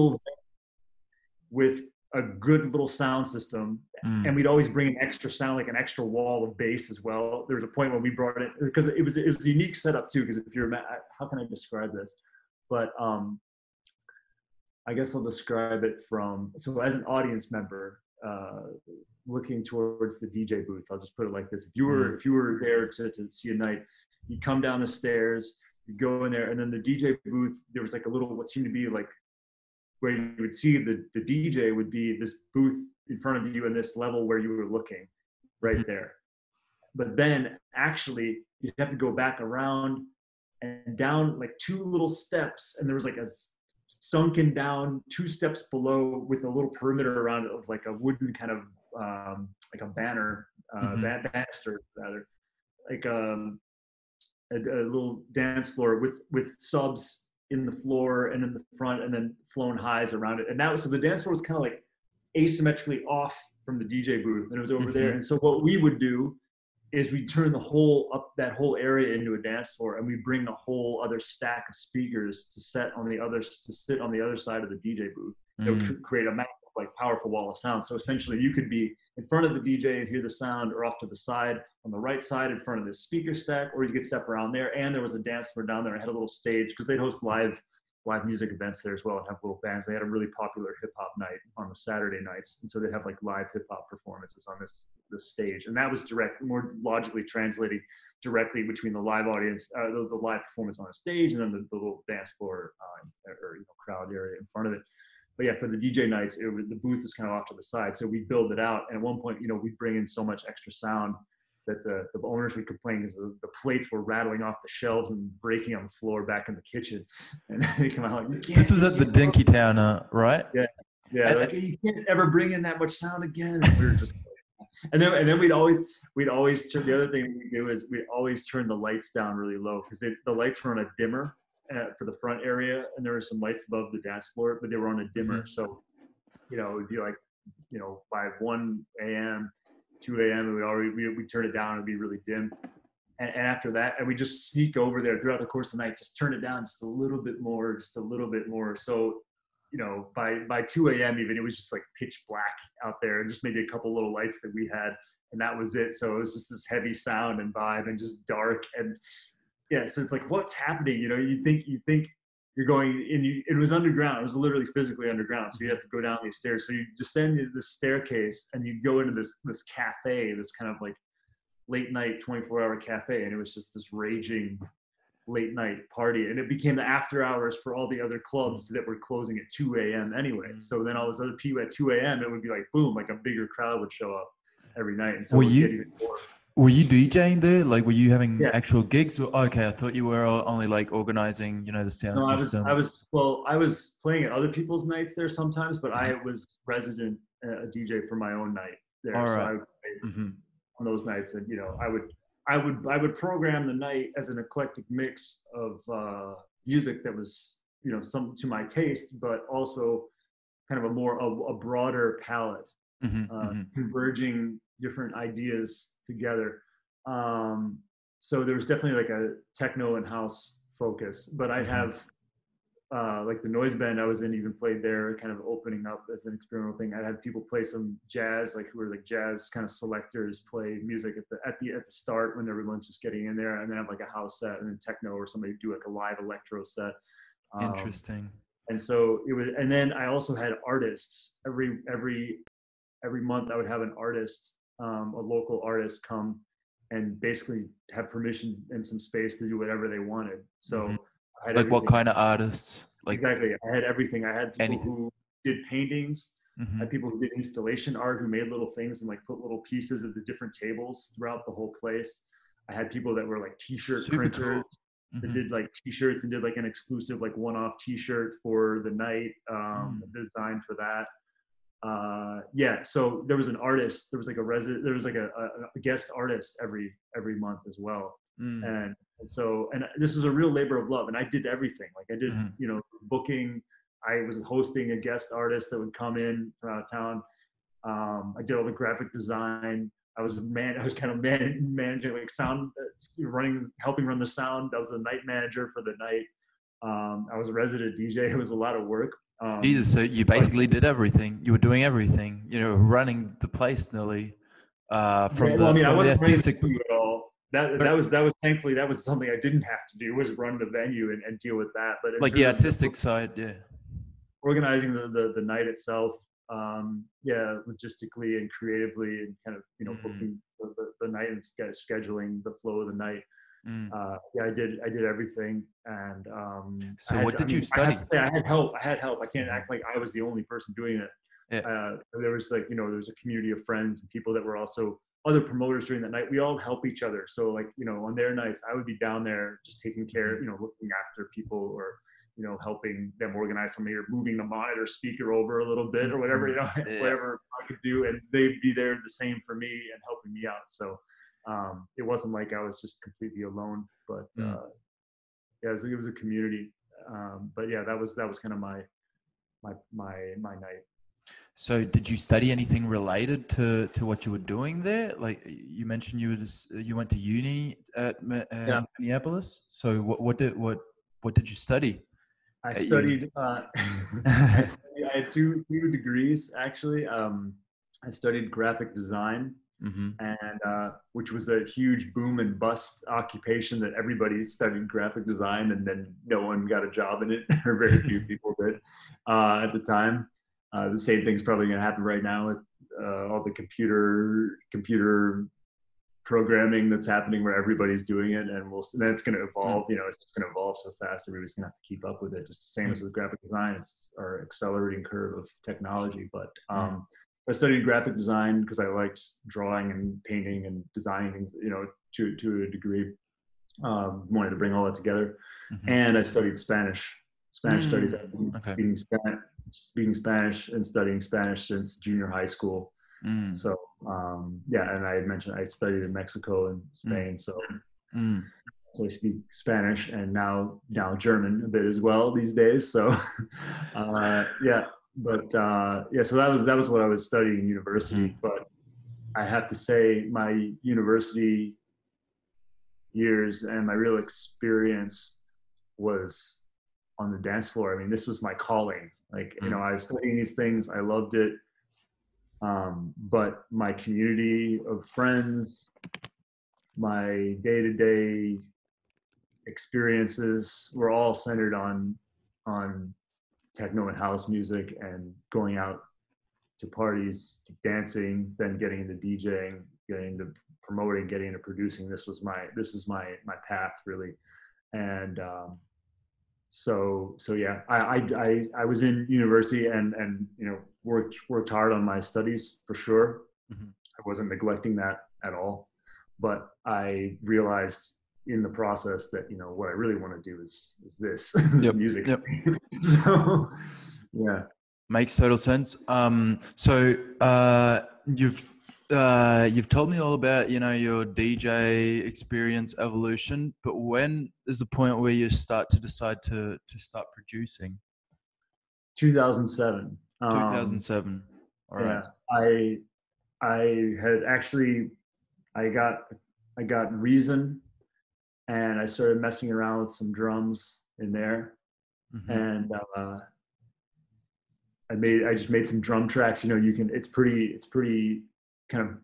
B: With a good little sound system, and we'd always bring an extra sound, like an extra wall of bass as well. There was a point when we brought it because it was a unique setup too. Because if you're, how can I describe this? But I guess I'll describe it from, so as an audience member, looking towards the DJ booth, I'll just put it like this. If you were there to see a night, you'd come down the stairs, you'd go in there, and then the DJ booth, there was like a little, what seemed to be like, where you would see the DJ would be this booth in front of you in this level where you were looking right there. But then actually you'd have to go back around and down like 2 little steps, and there was like a sunken down 2 steps below with a little perimeter around it of like a wooden kind of like a banner, banister rather, like a little dance floor with subs in the floor and in the front, and then flown highs around it. And that was, so the dance floor was kind of like asymmetrically off from the DJ booth, and it was over there. And so what we would do is we turn the whole that whole area into a dance floor, and we bring a whole other stack of speakers to sit on the other side of the DJ booth. That would create a massive, like, powerful wall of sound. So essentially you could be in front of the DJ and hear the sound, or off to the side on the right side in front of this speaker stack, or you could step around there. And there was a dance floor down there. I had a little stage because they'd host live music events there as well and have little bands. They had a really popular hip hop night on the Saturday nights, and so they'd have like live hip hop performances on this stage. And that was more logically translating directly between the live audience, the live performance on a stage, and then the little dance floor or crowd area in front of it. But yeah, for the DJ nights, the booth was kind of off to the side, so we build it out. And at one point, we'd bring in so much extra sound that the owners would complain because the plates were rattling off the shelves and breaking on the floor back in the kitchen. And they come out like,
A: this was at the Dinky Towner, right?
B: Yeah. Like, you can't ever bring in that much sound again. And we were just, and then we'd always turn. The other thing we do is we'd always turn the lights down really low, because the lights were on a dimmer for the front area, and there were some lights above the dance floor, but they were on a dimmer. So, it would be like, by 1 a.m., 2 a.m., we'd turn it down, it'd be really dim. And after that, and we just sneak over there throughout the course of the night, just turn it down just a little bit more. So, by 2 a.m. even, it was just like pitch black out there, and just maybe a couple little lights that we had, and that was it. So it was just this heavy sound and vibe and just dark. And yeah, so it's like, what's happening? You think you're going, and it was underground. It was literally physically underground. So you have to go down these stairs. So you descend into this staircase, and you go into this cafe, this kind of like late night 24-hour cafe. And it was just this raging late night party. And it became the after hours for all the other clubs that were closing at 2 a.m. anyway. So then all those other people at 2 a.m., it would be like, boom, like a bigger crowd would show up every night. And so
A: were you DJing there? Like, were you having actual gigs? Or, okay, I thought you were only like organizing, the sound system.
B: I was playing at other people's nights there sometimes, but I was resident DJ for my own night there.
A: All
B: so
A: right.
B: I would play on those nights, and I would program the night as an eclectic mix of music that was some to my taste, but also kind of a broader palette, converging different ideas together. So there was definitely like a techno and house focus, but I have like the noise band I was in even played there, kind of opening up as an experimental thing. I had people play some jazz, like who were like jazz kind of selectors, play music at the start when everyone's just getting in there, and then have like a house set, and then techno, or somebody do like a live electro set.
A: Interesting.
B: And so it was, and then I also had artists every month. I would have an artist, a local artist, come and basically have permission and some space to do whatever they wanted. So I had
A: like what kind of artists? Like,
B: exactly, I had everything. I had people who did paintings. I had people who did installation art, who made little things and like put little pieces of the different tables throughout the whole place. I had people that were like t-shirt printers.
A: Cool.
B: that
A: Mm-hmm.
B: did like t-shirts and did like an exclusive like one-off t-shirt for the night, design for that. Yeah, so there was an artist, there was like there was like a guest artist every month as well.
A: Mm.
B: And so, and this was a real labor of love, and I did everything. Like I did,
A: Mm-hmm.
B: you know, booking, I was hosting a guest artist that would come in from out of town. I did all the graphic design. I was kind of managing like sound, helping run the sound. I was the night manager for the night. I was a resident DJ. It was a lot of work.
A: Jesus, so you basically did everything. You were doing everything. You know, running the place nearly.
B: Yeah,
A: From
B: well, I mean, I
A: the
B: wasn't running the
A: artistic.
B: venue at all. That was thankfully that was something I didn't have to do, was run the venue and deal with that. But in
A: Like the
B: terms of
A: artistic side, yeah.
B: organizing the night itself, yeah, logistically and creatively, and kind of, you know, booking the night and scheduling the flow of the night. Yeah, I did everything. And
A: So what did you study?
B: I have to say, I had help. I can't act like I was the only person doing it.
A: Yeah.
B: There was like, you know, there was a community of friends and people that were also other promoters during that night. We all help each other. So like, you know, on their nights, I would be down there just taking care, you know, looking after people, or, you know, helping them organize something, or moving the monitor speaker over a little bit, or whatever, you know, whatever I could do. And they'd be there the same for me and helping me out. So it wasn't like I was just completely alone, but yeah, it was a community. But yeah, that was kind of my night.
A: So did you study anything related to what you were doing there? Like you mentioned, you went to uni at
B: Yeah.
A: Minneapolis. So what did you study
B: I
A: at uni?
B: studied, I had two degrees actually. I studied graphic design, and which was a huge boom and bust occupation, that everybody studied graphic design and then no one got a job in it, or very few people did at the time. The same thing's probably going to happen right now with all the computer programming that's happening, where everybody's doing it, and then it's going to evolve. You know, it's just going to evolve so fast. Everybody's going to have to keep up with it. Just the same as with graphic design, it's our accelerating curve of technology. But I studied graphic design because I liked drawing and painting and designing things, you know, to a degree. Wanted to bring all that together, and I studied Spanish studies. I've been speaking Spanish and studying Spanish since junior high school. So yeah, and I had mentioned I studied in Mexico and Spain, so I speak Spanish, and now German a bit as well these days. So yeah, but yeah, so that was what I was studying in university. But I have to say, my university years and my real experience was on the dance floor. I mean, this was my calling. Like, you know, I was studying these things, I loved it. But my community of friends, my day-to-day experiences were all centered on techno and house music, and going out to parties, to dancing, then getting into DJing, getting into promoting, getting into producing. This is my path, really. And so yeah, I was in university and you know, worked hard on my studies for sure. I wasn't neglecting that at all, but I realized in the process that, you know, what I really want to do is this music. So yeah,
A: makes total sense. So you've told me all about, you know, your DJ experience evolution, but when is the point where you start to decide to start producing?
B: 2007.
A: 2007. All right.
B: Yeah, I had actually, I got Reason, and I started messing around with some drums in there, and I just made some drum tracks. You know, it's pretty kind of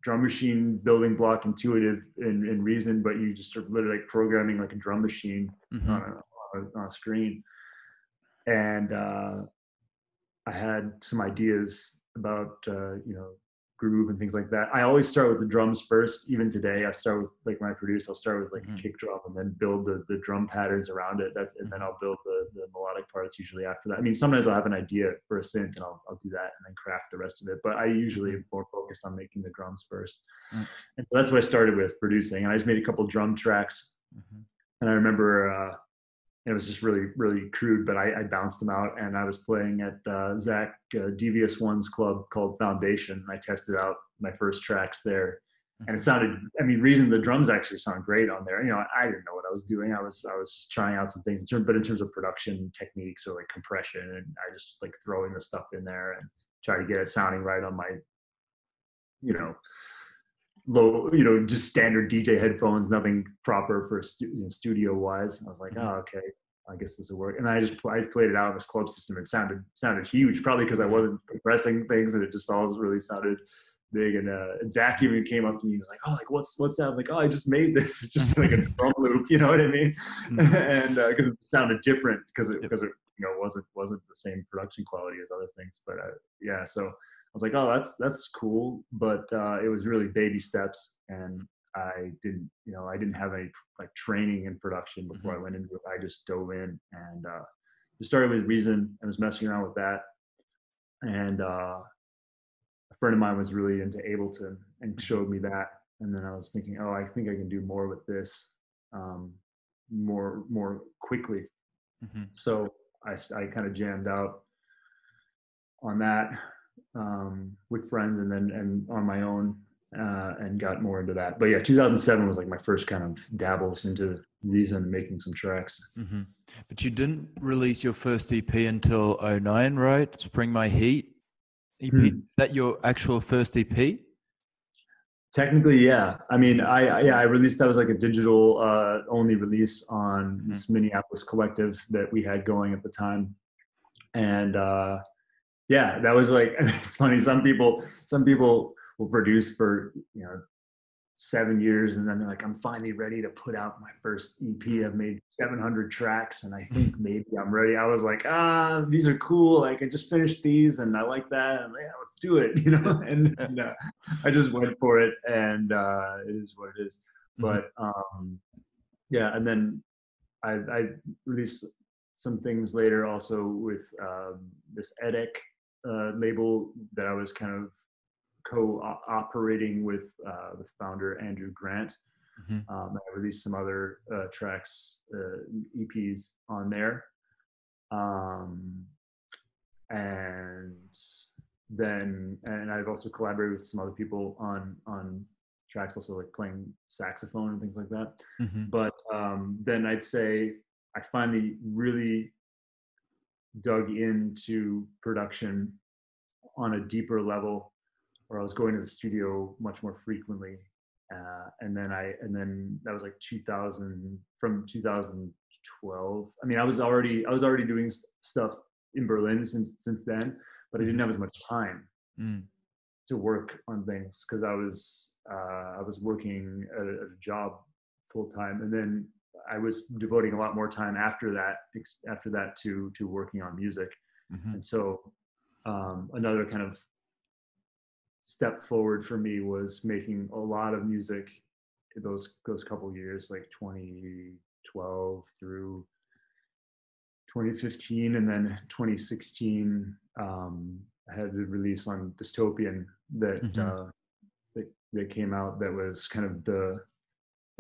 B: drum machine building block intuitive in Reason, but you just are literally like programming like a drum machine on a screen. And I had some ideas about you know, groove and things like that. I always start with the drums first. Even today, I start with, like, when I produce, I'll start with like a kick drum and then build the drum patterns around it. And then I'll build the melodic parts usually after that. I mean, sometimes I'll have an idea for a synth and I'll do that and then craft the rest of it. But I usually am more focused on making the drums first. And so that's what I started with, producing. And I just made a couple drum tracks. And I remember it was just really, really crude, but I bounced them out, and I was playing at Zach Devious One's club called Foundation. I tested out my first tracks there, and it sounded, I mean, the drums actually sound great on there. You know, I didn't know what I was doing. I was trying out some things, but in terms of production techniques or like compression, and I just like throwing the stuff in there and try to get it sounding right on my, you know, low, you know, just standard DJ headphones, nothing proper for studio wise. I was like, oh, okay, I guess this will work. And I played it out on this club system. It sounded huge, probably because I wasn't compressing things, and it just all really sounded big. And Zach even came up to me. He was like, oh, like what's that? I'm like, oh, I just made this. It's just like a drum loop, you know what I mean? And because it sounded different because it you know wasn't the same production quality as other things. But yeah, so I was like, oh, that's cool, but it was really baby steps, and I didn't have any like training in production before I went into it. I just dove in and just started with Reason and was messing around with that. And a friend of mine was really into Ableton and showed me that, and then I was thinking, oh, I think I can do more with this, more quickly. So I kind of jammed out on that. With friends and on my own, and got more into that. But yeah, 2007 was like my first kind of dabbles into Reason, making some tracks.
A: But you didn't release your first EP until 2009, right? Spring My Heat EP. Is that your actual first EP?
B: Technically, yeah. I mean, I released, that was like a digital only release on this Minneapolis collective that we had going at the time. And yeah, that was like, it's funny. Some people will produce for, 7 years, and then they're like, I'm finally ready to put out my first EP. I've made 700 tracks, and I think maybe I'm ready. I was like, these are cool. Like, I just finished these, and I like that. And yeah, let's do it, And I just went for it, and it is what it is. But yeah, and then I released some things later also with this Edek label that I was kind of co-operating with the founder Andrew Grant. I released some other tracks, EPs on there, and I've also collaborated with some other people on tracks, also like playing saxophone and things like that. But then I'd say I finally really dug into production on a deeper level, where I was going to the studio much more frequently. And then that was like 2000, from 2012. I mean, I was already doing stuff in Berlin since then, but I didn't have as much time to work on things, because I was working at a job full time, and then I was devoting a lot more time after that to working on music. And so another kind of step forward for me was making a lot of music those couple years, like 2012 through 2015, and then 2016 I had the release on Dystopian that came out, that was kind of the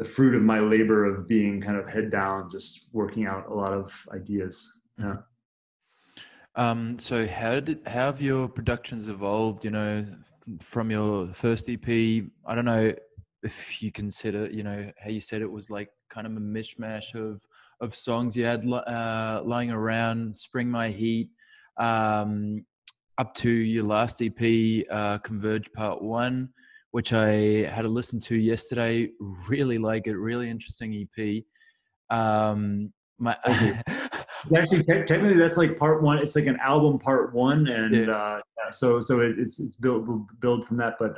B: fruit of my labor of being kind of head down, just working out a lot of ideas.
A: So how have your productions evolved, from your first EP? I don't know if you consider, how you said it was like kind of a mishmash of songs you had lying around, Spring My Heat, up to your last EP, Converge Part I, which I had to listen to yesterday. Really like it, really interesting EP.
B: Actually, technically that's like part one. It's like an album part one, and so it's build from that. But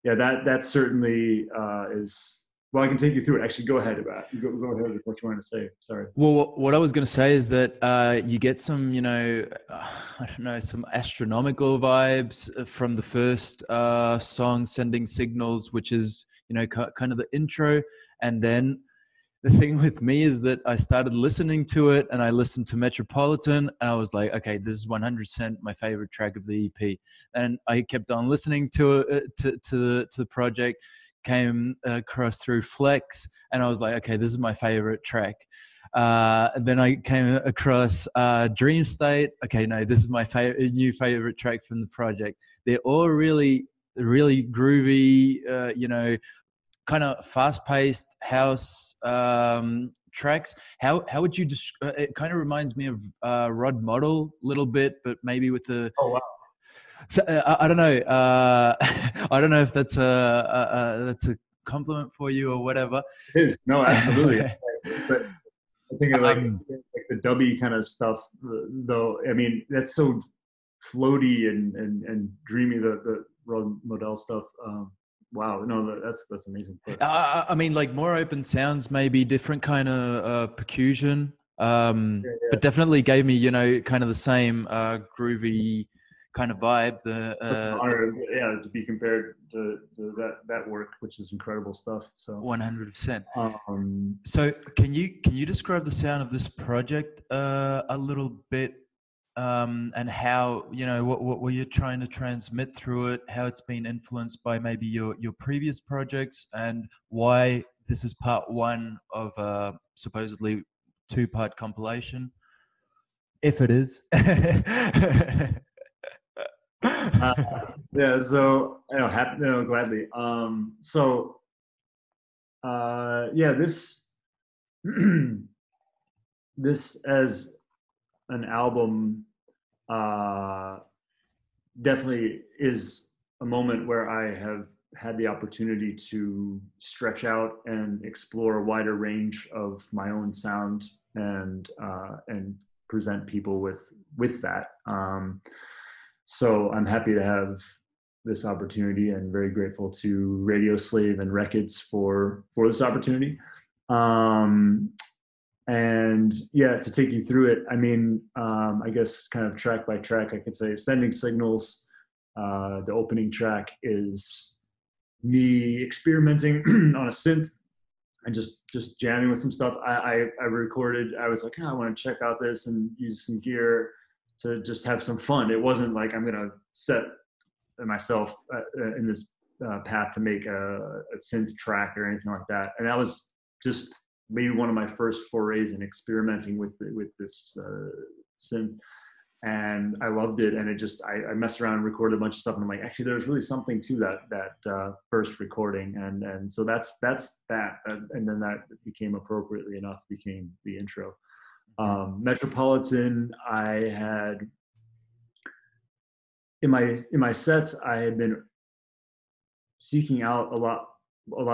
B: yeah, that certainly is well, I can take you through it. Actually, go ahead about it. Go ahead with what you want to say. Sorry.
A: Well, what I was going to say is that you get some, I don't know, some astronomical vibes from the first song, Sending Signals, which is, kind of the intro. And then the thing with me is that I started listening to it, and I listened to Metropolitan, and I was like, okay, this is 100% my favorite track of the EP. And I kept on listening to it, to the project, came across through Flex, and I was like, okay, this is my favorite track. Then I came across Dream State. Okay, no, this is my new favorite track from the project. They're all really, really groovy, kind of fast-paced house tracks. How would you describe? It kind of reminds me of Rod Model a little bit, but maybe with the.
B: Oh wow.
A: So, I don't know. I don't know if that's a compliment for you or whatever.
B: It is. No, absolutely. But I think of like the dubby kind of stuff, though. I mean, that's so floaty and dreamy. The Rod Model stuff. Wow, no, that's amazing.
A: I mean, like more open sounds, maybe different kind of percussion, but definitely gave me, kind of the same groovy kind of vibe.
B: To be compared to that work, which is incredible stuff. So
A: 100%. So can you describe the sound of this project a little bit? And how, what you're trying to transmit through it, how it's been influenced by maybe your previous projects, and why this is part one of a supposedly 2-part compilation, if it is.
B: Yeah, so gladly. This this as an album definitely is a moment where I have had the opportunity to stretch out and explore a wider range of my own sound and present people with that. So I'm happy to have this opportunity, and very grateful to Radio Slave and Rekids for this opportunity. And yeah, to take you through it, I mean, I guess kind of track by track, I could say Sending Signals, the opening track, is me experimenting on a synth and just jamming with some stuff. I recorded, I was like, I want to check out this and use some gear to just have some fun. It wasn't like I'm going to set myself in this path to make a synth track or anything like that. And that was just maybe one of my first forays in experimenting with this synth, and I loved it. And I messed around and recorded a bunch of stuff, and I'm like, actually, there's really something to that first recording, and so that's that, and then that became appropriately enough became the intro. Metropolitan, I had in my sets, I had been seeking out a lot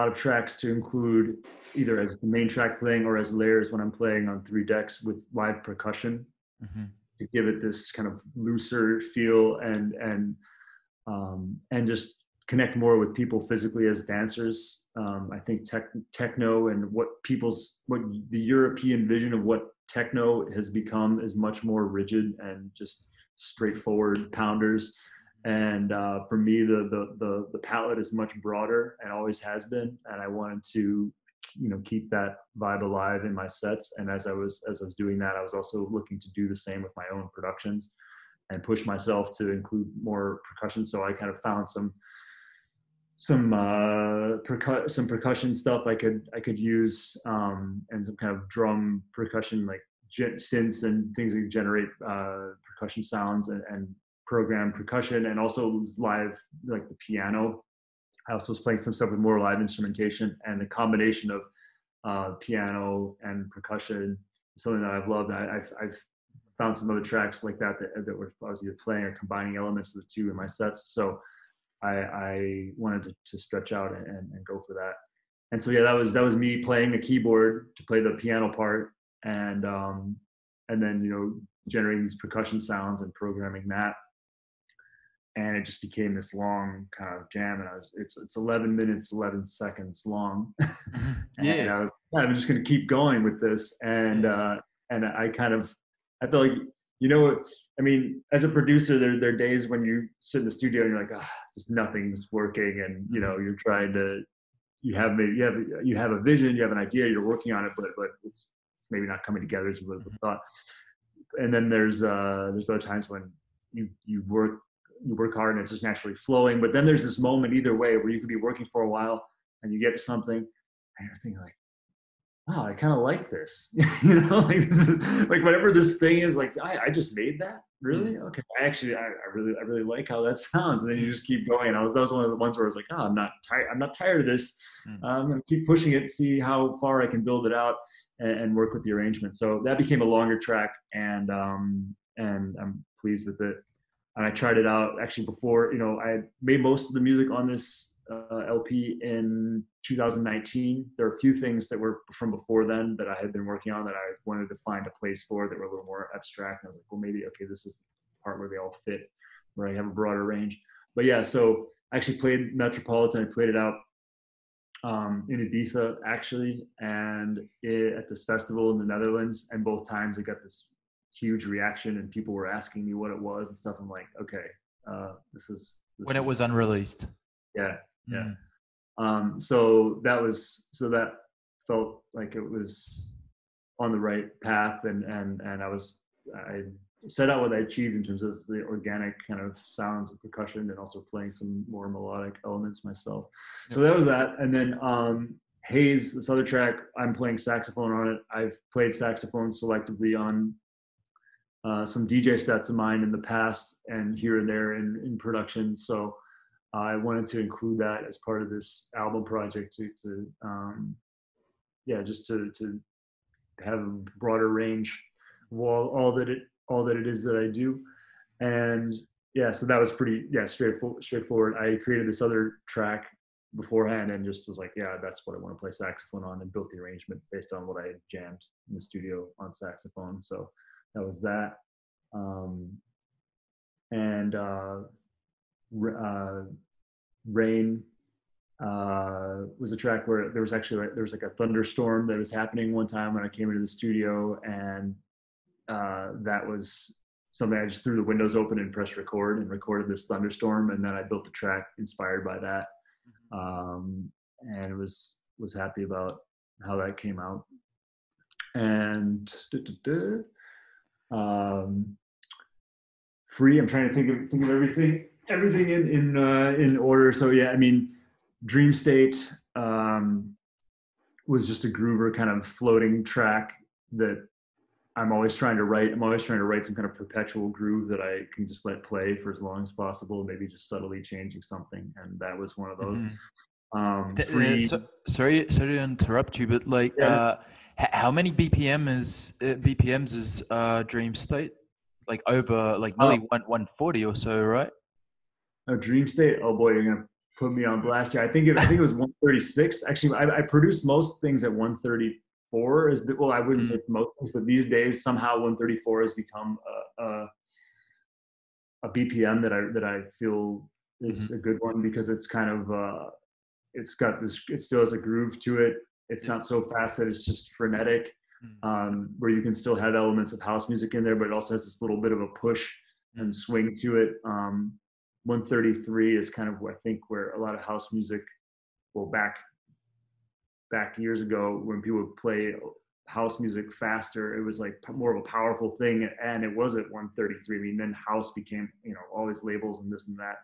B: of tracks to include either as the main track playing or as layers when I'm playing on 3 decks with live percussion, to give it this kind of looser feel and just connect more with people physically as dancers. I think techno and what the European vision of what techno has become is much more rigid and just straightforward pounders. And for me, the palette is much broader and always has been. And I wanted to, keep that vibe alive in my sets. And as I was doing that, I was also looking to do the same with my own productions and push myself to include more percussion. So I kind of found some percussion stuff I could use, and some kind of drum percussion, like synths and things that generate percussion sounds and program percussion, and also live, like the piano. I also was playing some stuff with more live instrumentation, and the combination of piano and percussion is something that I've loved. I've found some other tracks like that were I was either playing or combining elements of the two in my sets. So I wanted to stretch out and go for that. And so yeah, that was me playing a keyboard to play the piano part, and then generating these percussion sounds and programming that. and it just became this long kind of jam. And it's 11 minutes, 11 seconds long. And
A: Yeah.
B: I was kind of just going to keep going with this. And I felt like, I mean, as a producer, there are days when you sit in the studio and you're like, just nothing's working. And, you're trying to, you have a vision, you have an idea, you're working on it, but it's maybe not coming together as you would have thought. And then there's other times when you work hard and it's just naturally flowing. But then there's this moment either way where you could be working for a while and you get to something and you're thinking like, wow, I kind of like this. Like this is like whatever this thing is, like I just made that. Really? Okay. I really like how that sounds. And then you just keep going. That was one of the ones where I was like, I'm not tired of this. I'm gonna keep pushing it, see how far I can build it out and work with the arrangement. So that became a longer track, and I'm pleased with it. And I tried it out actually before, I made most of the music on this LP in 2019. There are a few things that were from before then that I had been working on that I wanted to find a place for that were a little more abstract. And I was like, well, maybe, okay, this is the part where they all fit, where I have a broader range. But yeah, so I actually played Metropolitan. I played it out in Ibiza, actually, and at this festival in the Netherlands. And both times I got this huge reaction and people were asking me what it was and stuff. I'm like, okay, this is
A: when it was unreleased.
B: Yeah. So that felt like it was on the right path, and I set out what I achieved in terms of the organic kind of sounds and percussion, and also playing some more melodic elements myself. Yep. So that was that. And then Haze, this other track, I'm playing saxophone on it. I've played saxophone selectively on some DJ sets of mine in the past and here and there in production. So I wanted to include that as part of this album project to have a broader range of all that it is that I do. And yeah, so that was pretty straightforward. I created this other track beforehand and just was like, yeah, that's what I want to play saxophone on, and built the arrangement based on what I had jammed in the studio on saxophone. So that was that. Rain was a track where there was like a thunderstorm that was happening one time when I came into the studio, and that was something I just threw the windows open and pressed record and recorded this thunderstorm, and then I built the track inspired by that, and was happy about how that came out. And Free, I'm trying to think of everything in order. So yeah, I mean, Dream State was just a groover kind of floating track that I'm always trying to write. I'm always trying to write some kind of perpetual groove that I can just let play for as long as possible, maybe just subtly changing something. And that was one of those. Free.
A: Sorry to interrupt you, but like, how many BPMs is Dream State? Like over like nearly 140 or so, right?
B: Oh, Dream State. Oh boy, you're gonna put me on blast here. I think it was 136. Actually, I produced most things at 134. Well, I wouldn't say most things, but these days somehow 134 has become a BPM that I feel is a good one, because it's kind of it's got this. It still has a groove to it. It's not so fast that it's just frenetic. Where you can still have elements of house music in there, but it also has this little bit of a push and swing to it. 133 is kind of, I think, where a lot of house music, well, back years ago when people would play house music faster, it was like more of a powerful thing, and it was at 133. I mean, then house became, all these labels and this and that,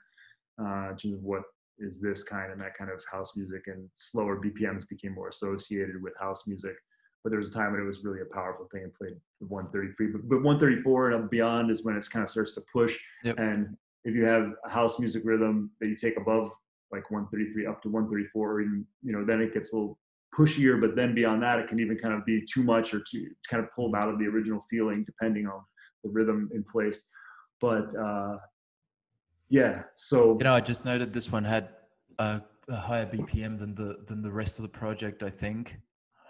B: in terms of what is this kind and that kind of house music, and slower BPMs became more associated with house music. But there was a time when it was really a powerful thing and played 133. But 134 and beyond is when it kind of starts to push.
A: Yep.
B: And if you have a house music rhythm that you take above like 133 up to 134, even, then it gets a little pushier. But then beyond that, it can even kind of be too much or too kind of pulled out of the original feeling, depending on the rhythm in place. But yeah, so
A: I just noted this one had a higher BPM than the rest of the project, I think.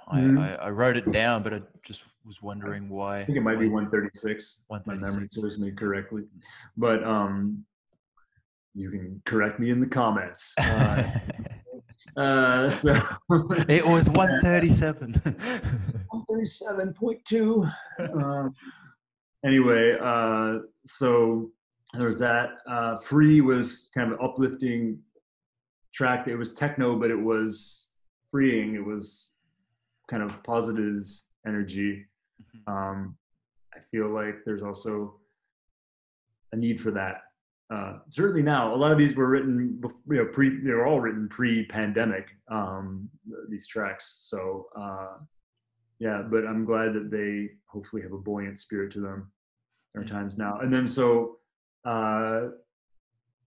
A: I wrote it down, but I just was wondering why.
B: I think it might be 136.
A: 136.
B: My memory serves me correctly. But you can correct me in the comments. So
A: it was 137.
B: 137.2. Anyway, so there was that. Free was kind of an uplifting track. It was techno, but it was freeing. It was kind of positive energy. I feel like there's also a need for that. Certainly now, a lot of these were written, they were all written pre-pandemic, these tracks. So yeah, but I'm glad that they hopefully have a buoyant spirit to them. There are times now. And then so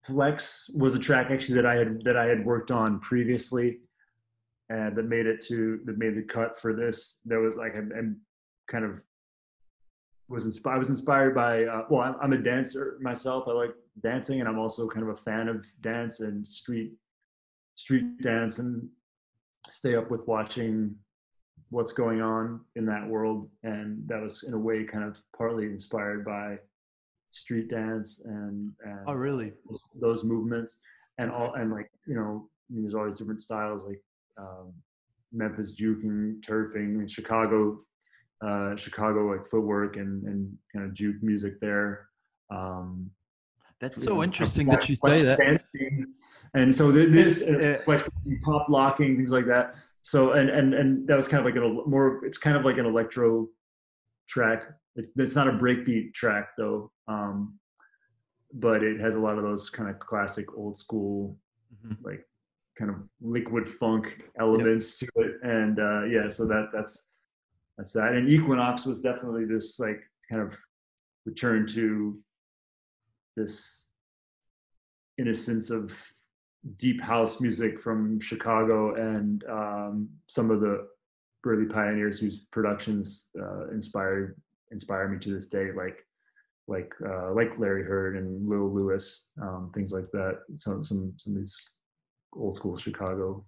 B: Flex was a track actually that I had worked on previously, and that made the cut for this. That was like I'm kind of was inspired. I was inspired by well, I'm a dancer myself. I like dancing, and I'm also kind of a fan of dance and street dance, and stay up with watching what's going on in that world. And that was in a way kind of partly inspired by street dance and
A: oh really?
B: those movements, and all, and like, you know, I mean, there's always different styles, like Memphis juking, turfing, and Chicago like footwork and kind of juke music there.
A: That's so interesting that you say that.
B: Dancing. And so this flex pop locking, things like that. So and that was kind of like it's kind of like an electro track. It's not a breakbeat track though, but it has a lot of those kind of classic old school, like kind of liquid funk elements to it. And yeah, so that's that. And Equinox was definitely this like kind of return to this innocence of deep house music from Chicago, and some of the early pioneers whose productions inspire me to this day, like Larry Heard and Lil Lewis, things like that. Some of these old school Chicago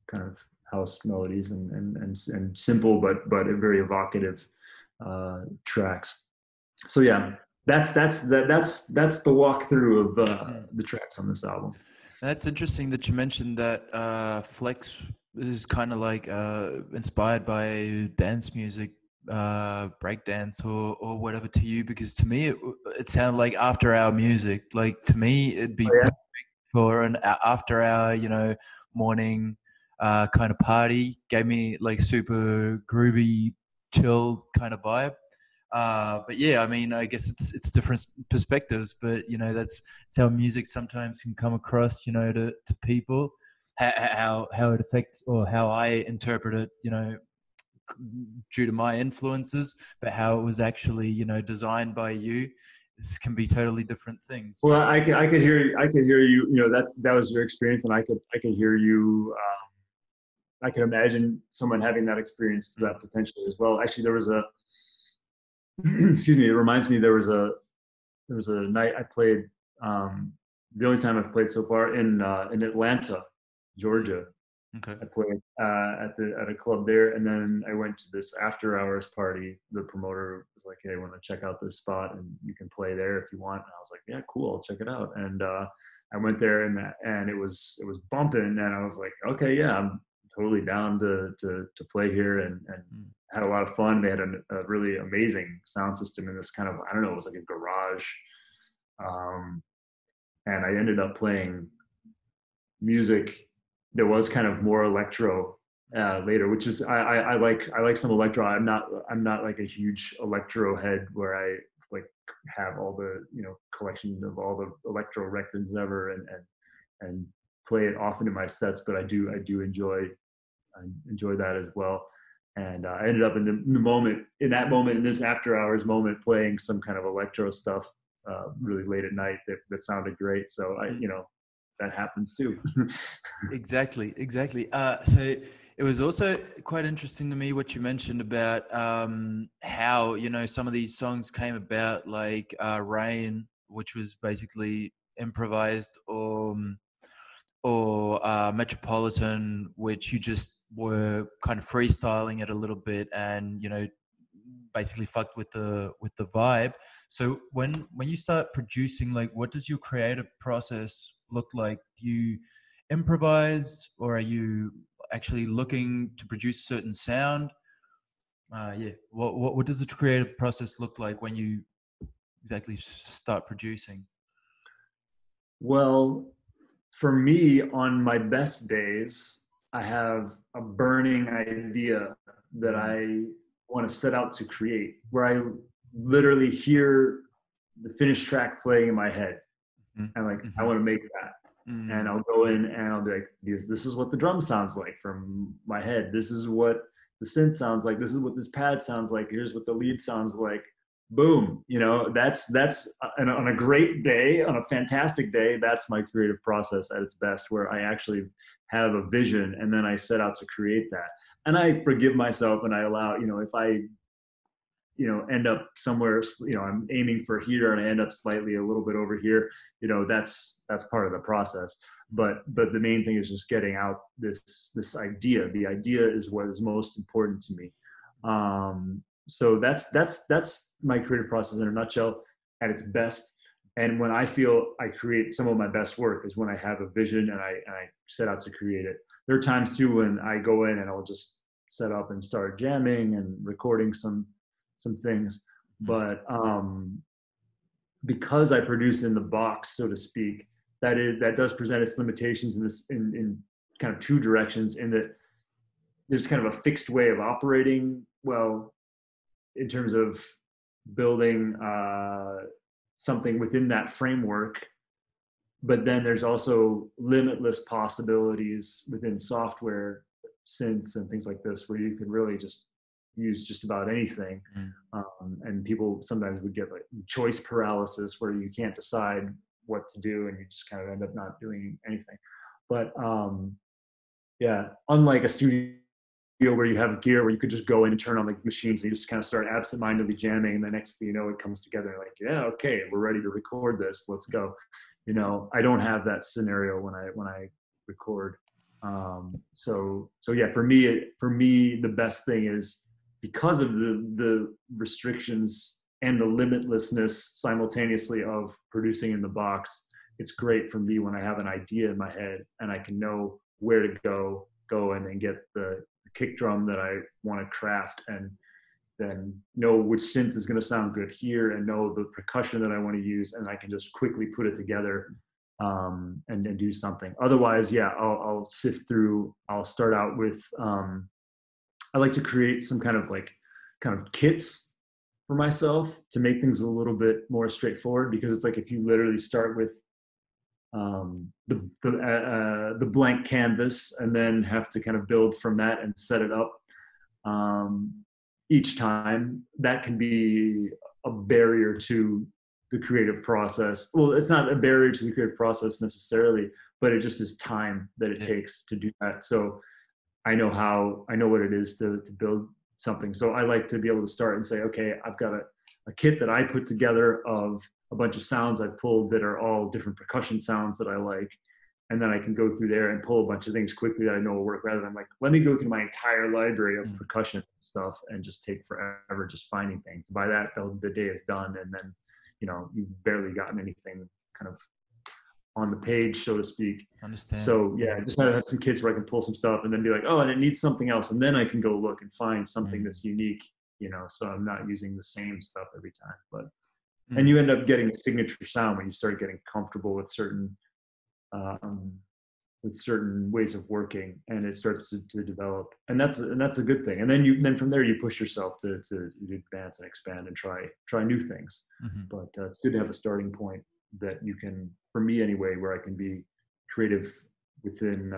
B: kind of house melodies and simple but very evocative tracks. So yeah, that's the walkthrough of the tracks on this album.
A: That's interesting that you mentioned that Flex is kind of like inspired by dance music, breakdance or whatever to you, because to me it sounded like after hour music. Like to me it'd be perfect for an after hour, you know, morning kind of party. Gave me like super groovy, chill kind of vibe. But yeah, I mean, I guess it's different perspectives, but you know, that's how music sometimes can come across, you know, to people, how it affects or how I interpret it, you know, due to my influences, but how it was actually, you know, designed by you. This can be totally different things.
B: Well, I could hear you. You know, that was your experience, and I could hear you. I can imagine someone having that experience to that potentially as well. Actually, there was a excuse me. It reminds me there was a night I played. The only time I've played so far in Atlanta, Georgia.
A: Okay.
B: I played at a club there, and then I went to this after hours party. The promoter was like, "Hey, I want to check out this spot, and you can play there if you want." And I was like, "Yeah, cool, I'll check it out." And I went there, and it was bumping, and I was like, "Okay, yeah, I'm totally down to play here," and had a lot of fun. They had a really amazing sound system in this kind of, I don't know, it was like a garage, and I ended up playing music that was kind of more electro later, which is I like some electro. I'm not like a huge electro head where I like have all the, you know, collection of all the electro records ever and play it often in my sets, but I do enjoy that as well. And I ended up in this after hours moment playing some kind of electro stuff really late at night that sounded great. So you know, that happens too.
A: Exactly. So it was also quite interesting to me what you mentioned about how, you know, some of these songs came about, like Rain, which was basically improvised, or Metropolitan, which you just were kind of freestyling it a little bit, and, you know, basically fucked with the vibe. So when you start producing, like, what does your creative process look like? Do you improvise, or are you actually looking to produce certain sound? Yeah. What does the creative process look like when you exactly start producing?
B: Well, for me, on my best days, I have a burning idea that I want to set out to create, where I literally hear the finished track playing in my head. And like, I want to make that. And I'll go in and I'll be like, this is what the drum sounds like from my head. This is what the synth sounds like. This is what this pad sounds like. Here's what the lead sounds like. Boom. You know, that's on a great day, on a fantastic day, that's my creative process at its best, where I actually have a vision and then I set out to create that. And I forgive myself and I allow, you know, if I, you know, end up somewhere, you know, I'm aiming for here and I end up slightly a little bit over here, you know, that's part of the process. But the main thing is just getting out this idea. The idea is what is most important to me. So that's my creative process in a nutshell at its best. And when I feel I create some of my best work is when I have a vision and I set out to create it. There are times too when I go in and I'll just set up and start jamming and recording some things, but because I produce in the box, so to speak, that does present its limitations in kind of two directions, in that there's kind of a fixed way of operating, well, in terms of building something within that framework, but then there's also limitless possibilities within software, synths and things like this, where you can really just use just about anything. And people sometimes would get like choice paralysis, where you can't decide what to do and you just kind of end up not doing anything. But yeah, unlike a studio where you have gear where you could just go in and turn on the machines and you just kind of start absentmindedly jamming, and the next thing you know, it comes together like, yeah, okay, we're ready to record this, let's go. You know, I don't have that scenario when I record. So yeah, for me the best thing is, because of the restrictions and the limitlessness simultaneously of producing in the box, it's great for me when I have an idea in my head and I can know where to go and then get the kick drum that I want to craft, and then know which synth is going to sound good here, and know the percussion that I want to use, and I can just quickly put it together and do something. Otherwise, yeah, I'll sift through. I'll start out with I like to create some kind of kits for myself to make things a little bit more straightforward, because it's like if you literally start with the blank canvas and then have to kind of build from that and set it up each time, that can be a barrier to the creative process. Well, it's not a barrier to the creative process necessarily, but it just is time that it takes to do that. So I know what it is to build something. So I like to be able to start and say, okay, I've got a kit that I put together of a bunch of sounds I've pulled that are all different percussion sounds that I like. And then I can go through there and pull a bunch of things quickly that I know will work, rather than like, let me go through my entire library of percussion stuff and just take forever just finding things. By that, the day is done. And then, you know, you've barely gotten anything kind of on the page, so to speak.
A: Understand.
B: So yeah, I just gotta have some kits where I can pull some stuff and then be like, oh, and it needs something else. And then I can go look and find something that's unique, you know, so I'm not using the same stuff every time. But and you end up getting a signature sound when you start getting comfortable with certain ways of working, and it starts to develop, and that's a good thing. And then from there you push yourself to advance and expand and try new things. But it's good to have a starting point that you can, for me anyway, where I can be creative within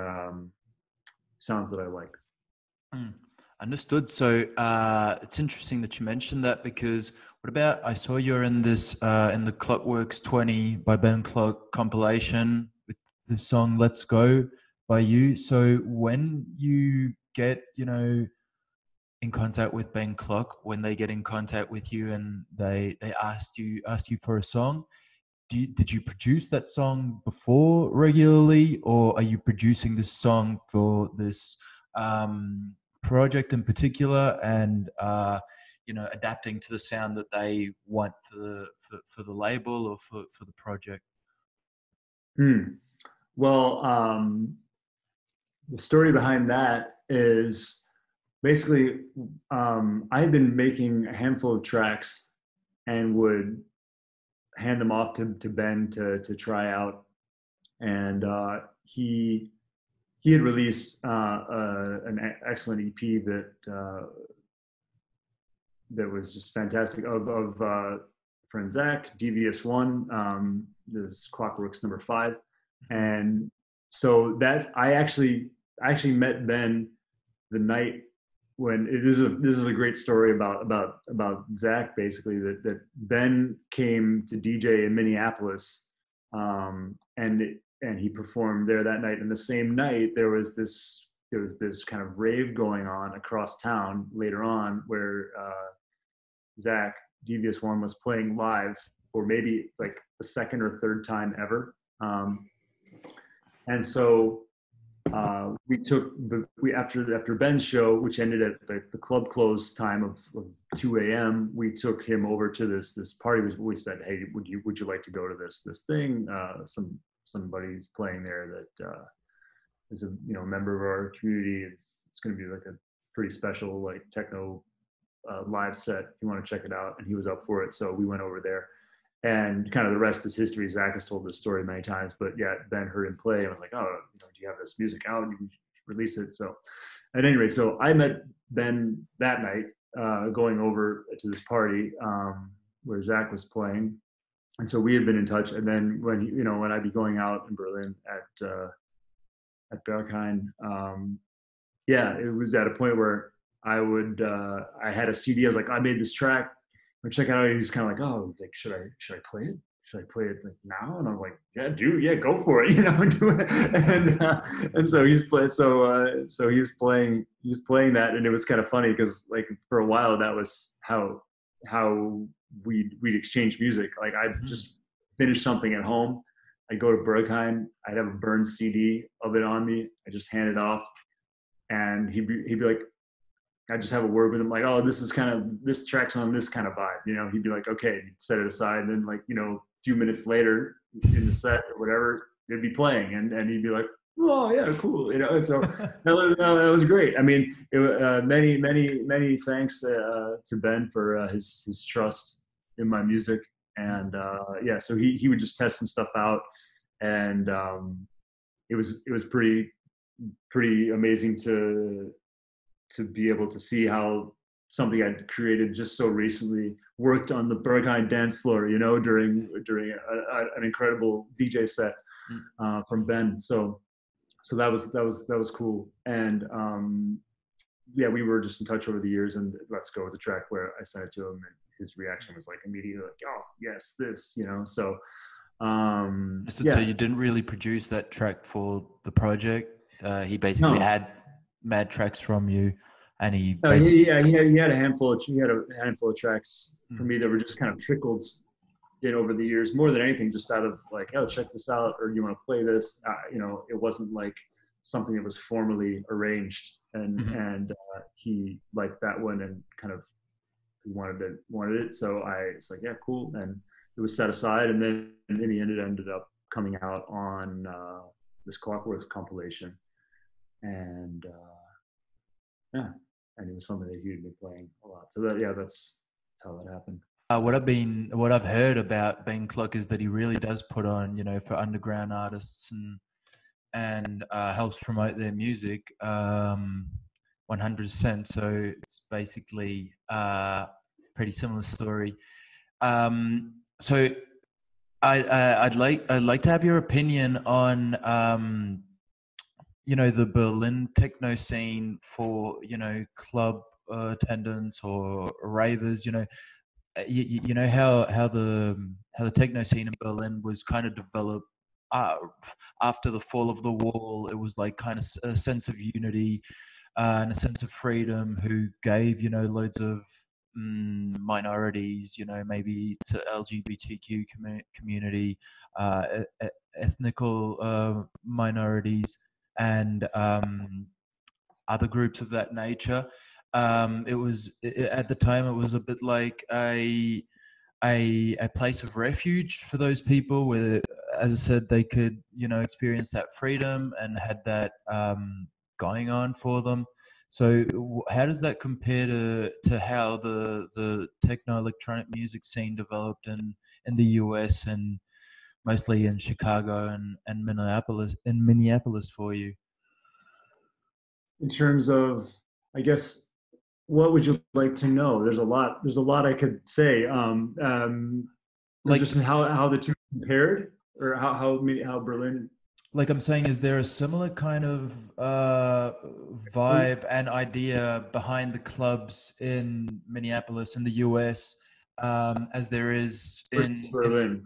B: sounds that I like.
A: Understood. So it's interesting that you mentioned that, because what about, I saw you're in this in the Clockworks 20 by Ben Clock compilation with the song Let's Go by you. So when you get, you know, in contact with Ben Clock, when they get in contact with you and they asked you for a song, did you produce that song before regularly, or are you producing this song for this project in particular? And you know, adapting to the sound that they want for the label or for the project?
B: Well, the story behind that is basically I had been making a handful of tracks and would hand them off to Ben to try out, and he had released an excellent EP that was just fantastic of friend Zach, Devious One, this Clockworks number 5, and so that's I actually met Ben the night when this is a great story about Zach, basically, that Ben came to DJ in Minneapolis, and he performed there that night. And the same night there was this kind of rave going on across town later on where Zach, Devious One, was playing live for maybe like the second or third time ever. And so after Ben's show, which ended at the club close time of 2 a.m., we took him over to this party. We said, hey, would you like to go to this thing? Somebody's playing there that is a member of our community. It's going to be like a pretty special like techno live set. You want to check it out? And he was up for it, so we went over there. And kind of the rest is history. Zach has told this story many times, but yeah, Ben heard him play and was like, oh, do you have this music out? You can release it. So at any rate, so I met Ben that night going over to this party where Zach was playing. And so we had been in touch. And then when I'd be going out in Berlin at Berghain, it was at a point where I had a CD. I was like, I made this track. Check it out. He's kind of like, oh, like, should I play it? Should I play it like now? And I was like, yeah, dude, yeah, go for it, do it. And so he was playing that, and it was kind of funny because like for a while that was how we'd exchange music. Like I'd just finish something at home, I'd go to Berghain, I'd have a burned CD of it on me, I just hand it off, and he'd be like, I just have a word with him, like, oh, this track's on this kind of vibe, He'd be like, okay, he'd set it aside, and then like, a few minutes later in the set or whatever, they'd be playing, and he'd be like, oh yeah, cool, And so that was great. I mean, many thanks to Ben for his trust in my music, and so he would just test some stuff out, and it was pretty amazing to be able to see how something I'd created just so recently worked on the Berghain dance floor, during an incredible DJ set from Ben. So that was cool. And we were just in touch over the years. And Let's Go was a track where I sent it to him, and his reaction was like immediately like, oh yes, this, So
A: So you didn't really produce that track for the project. He basically had mad tracks from you, and he
B: had a handful of tracks for me that were just kind of trickled in over the years, more than anything just out of like, oh, check this out, or you want to play this, it wasn't like something that was formally arranged, and he liked that one and kind of wanted it, so I was like, yeah, cool, and it was set aside, and then in the end it ended up coming out on this Clockworks compilation, and and it was something that he had been playing a lot. So that's how that happened.
A: What I've heard about Ben Clock is that he really does put on, for underground artists and helps promote their music 100%. So it's basically pretty similar story. So I'd like to have your opinion on the Berlin techno scene for, club attendants or ravers, how the techno scene in Berlin was kind of developed after the fall of the wall. It was like kind of a sense of unity and a sense of freedom, who gave, loads of minorities, maybe to LGBTQ community, ethnical minorities, and other groups of that nature, It was at the time it was a bit like a place of refuge for those people where, as I said, they could, you know, experience that freedom and had that going on for them. So how does that compare to how the techno electronic music scene developed in the US and mostly in Chicago and Minneapolis for you?
B: In terms of, I guess, what would you like to know? There's a lot I could say.
A: Like
B: Just how the two compared, or how Berlin.
A: like I'm saying, is there a similar kind of vibe and idea behind the clubs in Minneapolis in the US as there is in
B: Berlin.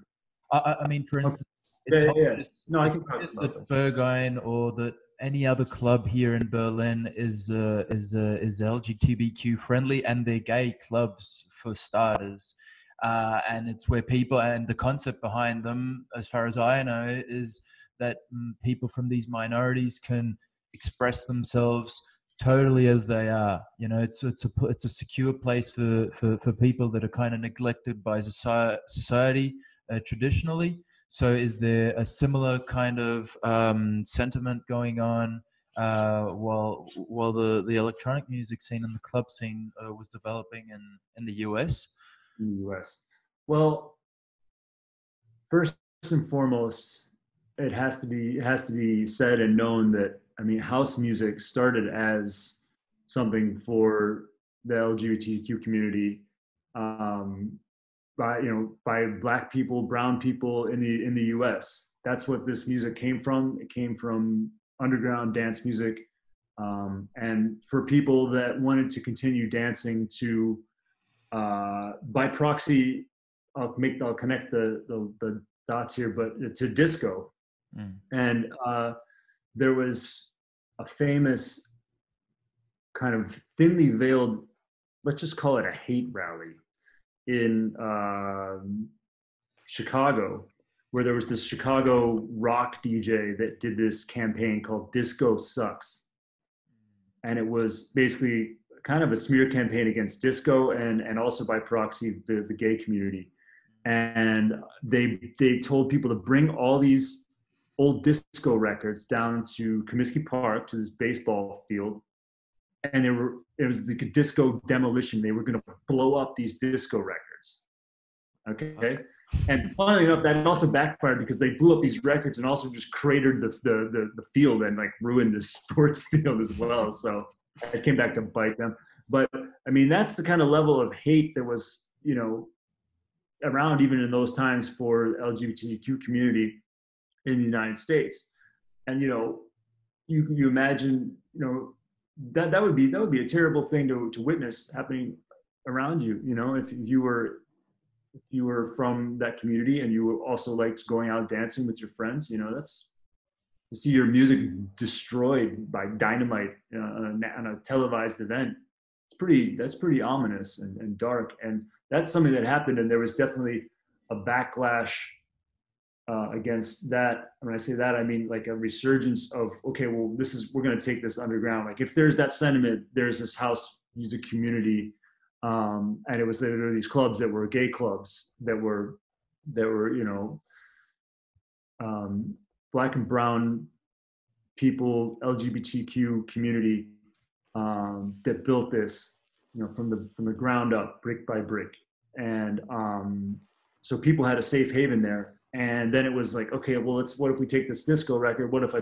A: I mean, for
B: Okay.
A: instance,
B: Yeah,
A: it's
B: yeah, yeah.
A: obvious,
B: No, I
A: it's
B: can talk
A: obvious
B: about
A: that
B: that.
A: Berghain or that any other club here in Berlin is LGBTQ friendly, and they're gay clubs for starters. And it's where people, and the concept behind them, as far as I know, is that people from these minorities can express themselves totally as they are. You know, it's a secure place for people that are kind of neglected by society traditionally. So, is there a similar kind of sentiment going on while the electronic music scene and the club scene was developing in the US?
B: In the U.S. Well, first and foremost, it has to be said and known that, I mean, house music started as something for the LGBTQ community, um, by, you know, by Black people, brown people in the U.S. That's what this music came from. It came from underground dance music, and for people that wanted to continue dancing to, by proxy, I'll connect the dots here, but to disco.
A: Mm.
B: And there was a famous kind of thinly veiled, let's just call it a hate rally in Chicago, where there was this Chicago rock DJ that did this campaign called Disco Sucks. And it was basically kind of a smear campaign against disco and also by proxy the gay community. And they told people to bring all these old disco records down to Comiskey Park, to this baseball field, and it was like a disco demolition. They were going to blow up these disco records. Okay. And funnily enough, that also backfired because they blew up these records and also just cratered the field and like ruined the sports field as well. So it came back to bite them. But I mean, that's the kind of level of hate that was, you know, around even in those times for LGBTQ community in the United States. And, you know, you imagine, you know, that would be a terrible thing to witness happening around you. You know, if you were from that community and you also liked going out dancing with your friends, you know, that's, to see your music destroyed by dynamite on a televised event. That's pretty ominous and dark. And that's something that happened. And there was definitely a backlash against that. When I say that, I mean like a resurgence of, okay, well, we're going to take this underground. Like if there's that sentiment, there's this house music community. And it was, there were these clubs that were gay clubs that were, you know, Black and brown people, LGBTQ community, that built this, you know, from the ground up, brick by brick. And so people had a safe haven there. And then it was like, okay, well, what if we take this disco record? What if I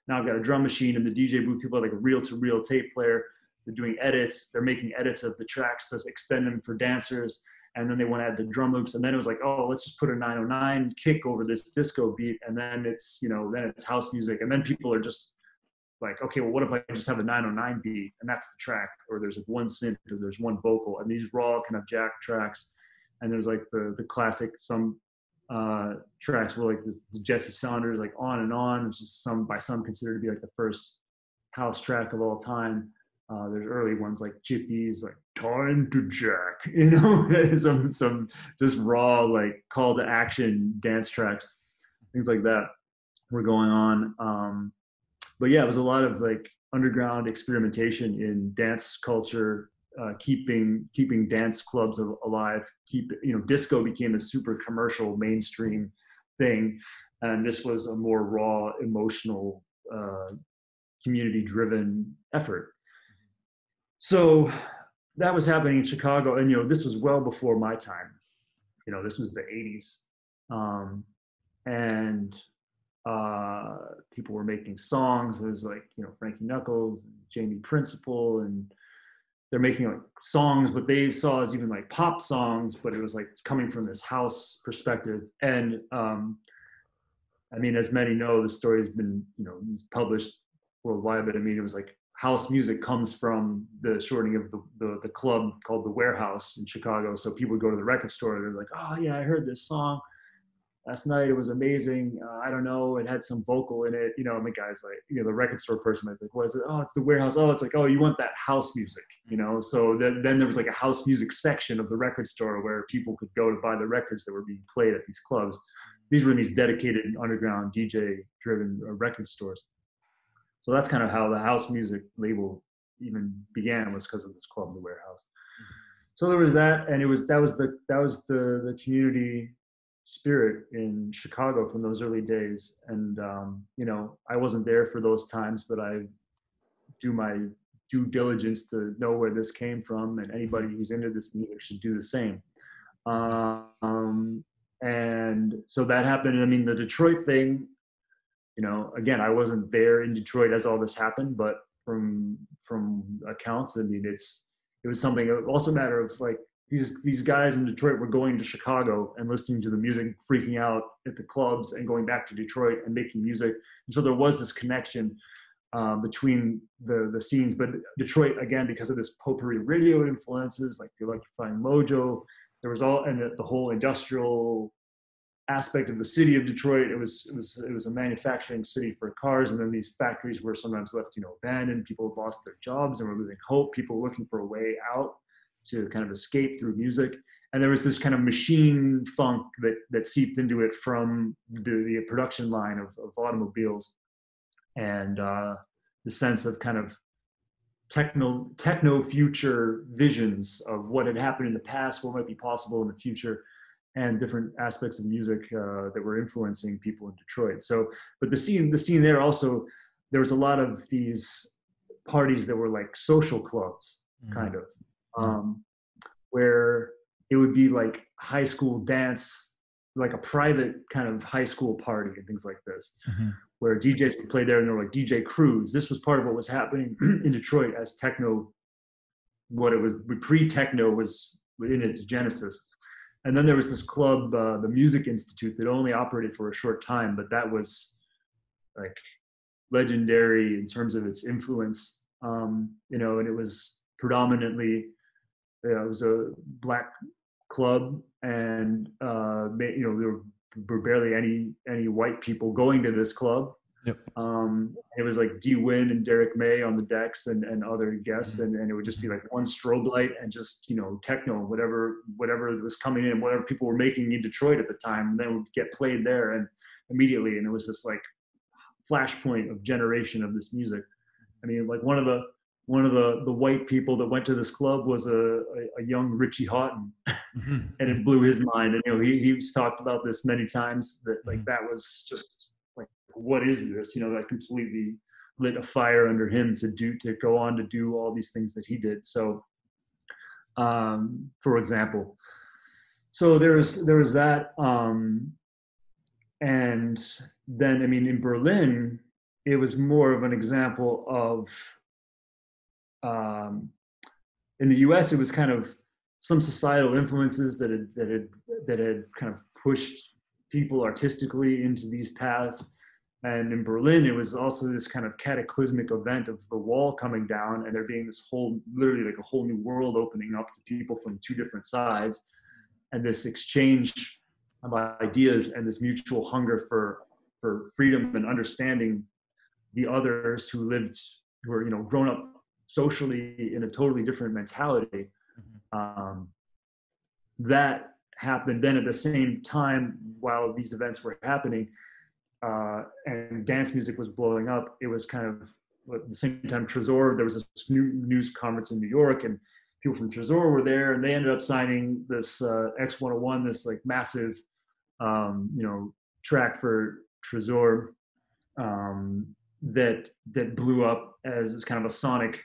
B: now I've got a drum machine in the DJ booth. People are like a reel-to-reel tape player. They're doing edits. They're making edits of the tracks to extend them for dancers. And then they want to add the drum loops. And then it was like, oh, let's just put a 909 kick over this disco beat. And then it's, you know, then it's house music. And then people are just like, okay, well, what if I just have a 909 beat and that's the track? Or there's like one synth or there's one vocal. And these raw kind of jack tracks. And there's like the classic, some tracks were like the Jesse Saunders, like On and On, which is by some considered to be like the first house track of all time. There's early ones like Chippy's, like Time to Jack, you know, some just raw like call to action dance tracks, things like that were going on. But yeah, it was a lot of like underground experimentation in dance culture, keeping dance clubs alive. Disco became a super commercial mainstream thing, and this was a more raw, emotional, community-driven effort. So that was happening in Chicago, and this was well before my time. This was the 80s, and people were making songs. It was like Frankie Knuckles, Jamie Principle, and they're making like songs, but they saw as even like pop songs, but it was like coming from this house perspective. And I mean, as many know, the story has been it's published worldwide, but I mean, it was like house music comes from the shortening of the club called the Warehouse in Chicago. So people would go to the record store, they're like, oh yeah, I heard this song last night, it was amazing. I don't know, it had some vocal in it, and the guy's like, the record store person might be like, what is it? Oh, it's the Warehouse. Oh, it's like, oh, you want that house music, So then there was like a house music section of the record store where people could go to buy the records that were being played at these clubs. These were in these dedicated underground DJ-driven record stores. So that's kind of how the house music label even began, was because of this club, the Warehouse. So there was that, and that was the community spirit in Chicago from those early days. And I wasn't there for those times, but I do my due diligence to know where this came from, and anybody who's into this music should do the same. And so that happened. I mean, the Detroit thing, again, I wasn't there in Detroit as all this happened, but from accounts, I mean, it was something. It was also a matter of like, these guys in Detroit were going to Chicago and listening to the music, freaking out at the clubs, and going back to Detroit and making music. And so there was this connection between the scenes. But Detroit, again, because of this potpourri radio influences, like the Electrifying Mojo, there was all, and the whole industrial aspect of the city of Detroit. It was a manufacturing city for cars, and then these factories were sometimes left abandoned. People had lost their jobs and were losing hope. People were looking for a way out to kind of escape through music. And there was this kind of machine funk that seeped into it from the production line of automobiles, and the sense of kind of techno future visions of what had happened in the past, what might be possible in the future, and different aspects of music that were influencing people in Detroit. So, but the scene there also, there was a lot of these parties that were like social clubs, kind of, where it would be like high school dance, like a private kind of high school party and things like this, where DJs would play there, and they were like DJ crews. This was part of what was happening in Detroit as techno, what it was pre-techno was in its genesis. And then there was this club, the Music Institute, that only operated for a short time, but that was like legendary in terms of its influence, and it was predominantly, it was a Black club, and there were barely any white people going to this club.
A: Yep.
B: It was like D. Wynn and Derek May on the decks, and other guests, and it would just be like one strobe light and just techno, whatever was coming in, whatever people were making in Detroit at the time, then would get played there and immediately, and it was this like flashpoint of generation of this music. I mean, like one of the white people that went to this club was a young Richie Houghton, and it blew his mind. And he's talked about this many times, that like that was just like, what is this? That completely lit a fire under him to go on to do all these things that he did. So, for example, so there was that, and then, I mean, in Berlin, it was more of an example of, in the U.S., it was kind of some societal influences that had kind of pushed people artistically into these paths. And in Berlin, it was also this kind of cataclysmic event of the wall coming down, and there being this literally like a whole new world opening up to people from two different sides, and this exchange of ideas and this mutual hunger for freedom and understanding the others who were grown up socially in a totally different mentality. That happened then at the same time while these events were happening, and dance music was blowing up. It was kind of at the same time, Trésor, there was this new news conference in New York, and people from Trésor were there, and they ended up signing this X101, this like massive, track for Trésor that blew up as this kind of a sonic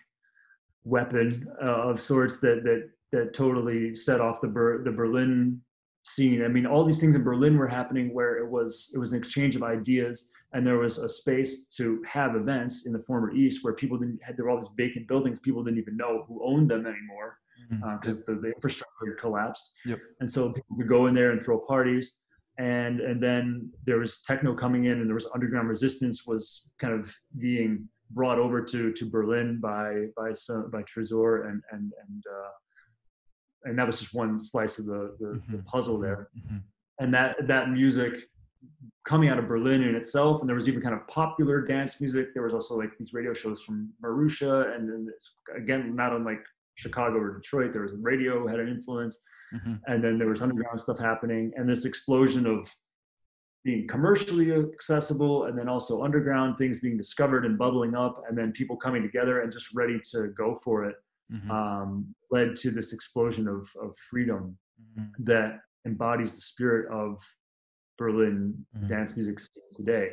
B: weapon of sorts that totally set off the Berlin scene. I mean, all these things in Berlin were happening where it was an exchange of ideas, and there was a space to have events in the former East where people there were all these vacant buildings. People didn't even know who owned them anymore because the infrastructure had collapsed.
A: Yep.
B: And so people could go in there and throw parties. And then there was techno coming in, and there was underground resistance was kind of being brought over to Berlin by Trésor, and that was just one slice of the puzzle there. And that music coming out of Berlin in itself, and there was even kind of popular dance music. There was also like these radio shows from Marusha, and then again, not unlike Chicago or Detroit, there was radio had an influence. And then there was underground stuff happening, and this explosion of being commercially accessible, and then also underground things being discovered and bubbling up, and then people coming together and just ready to go for it, led to this explosion of freedom that embodies the spirit of Berlin dance music scene today.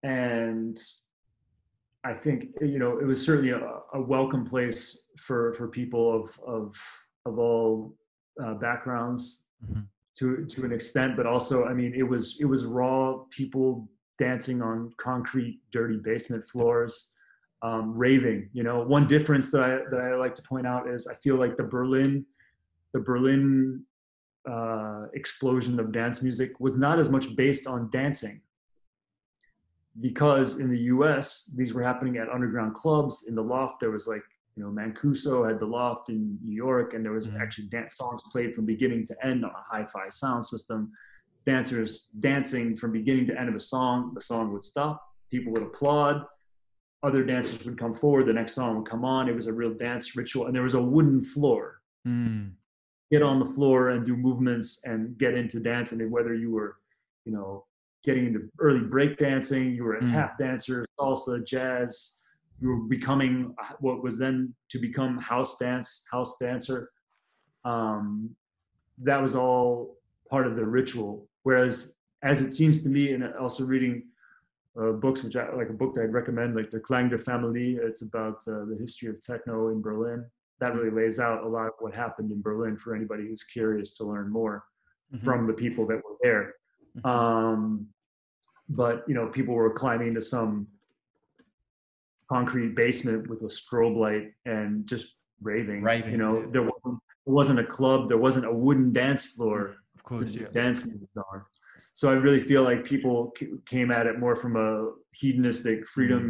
B: And I think, it was certainly a welcome place for people of all backgrounds to an extent, but also, I mean, it was raw people dancing on concrete, dirty basement floors, raving. One difference that I like to point out is I feel like the Berlin explosion of dance music was not as much based on dancing. Because in the US, these were happening at underground clubs. In the Loft, there was like, Mancuso had the Loft in New York, and there was actually dance songs played from beginning to end on a hi-fi sound system. Dancers dancing from beginning to end of a song. The song would stop, people would applaud, other dancers would come forward, the next song would come on. It was a real dance ritual, and there was a wooden floor. Get on the floor and do movements and get into dancing, and whether you were, getting into early break dancing, you were a tap dancer, salsa, jazz, you were becoming what was then to become house dancer. That was all part of the ritual. Whereas, as it seems to me, and also reading books, which like a book that I'd recommend, like the Klang der Familie, it's about the history of techno in Berlin. That really lays out a lot of what happened in Berlin for anybody who's curious to learn more from the people that were there. But people were climbing into some concrete basement with a strobe light and just raving. There wasn't a club, there wasn't a wooden dance floor.
A: Of course,
B: to dance music on. So I really feel like people came at it more from a hedonistic, freedom,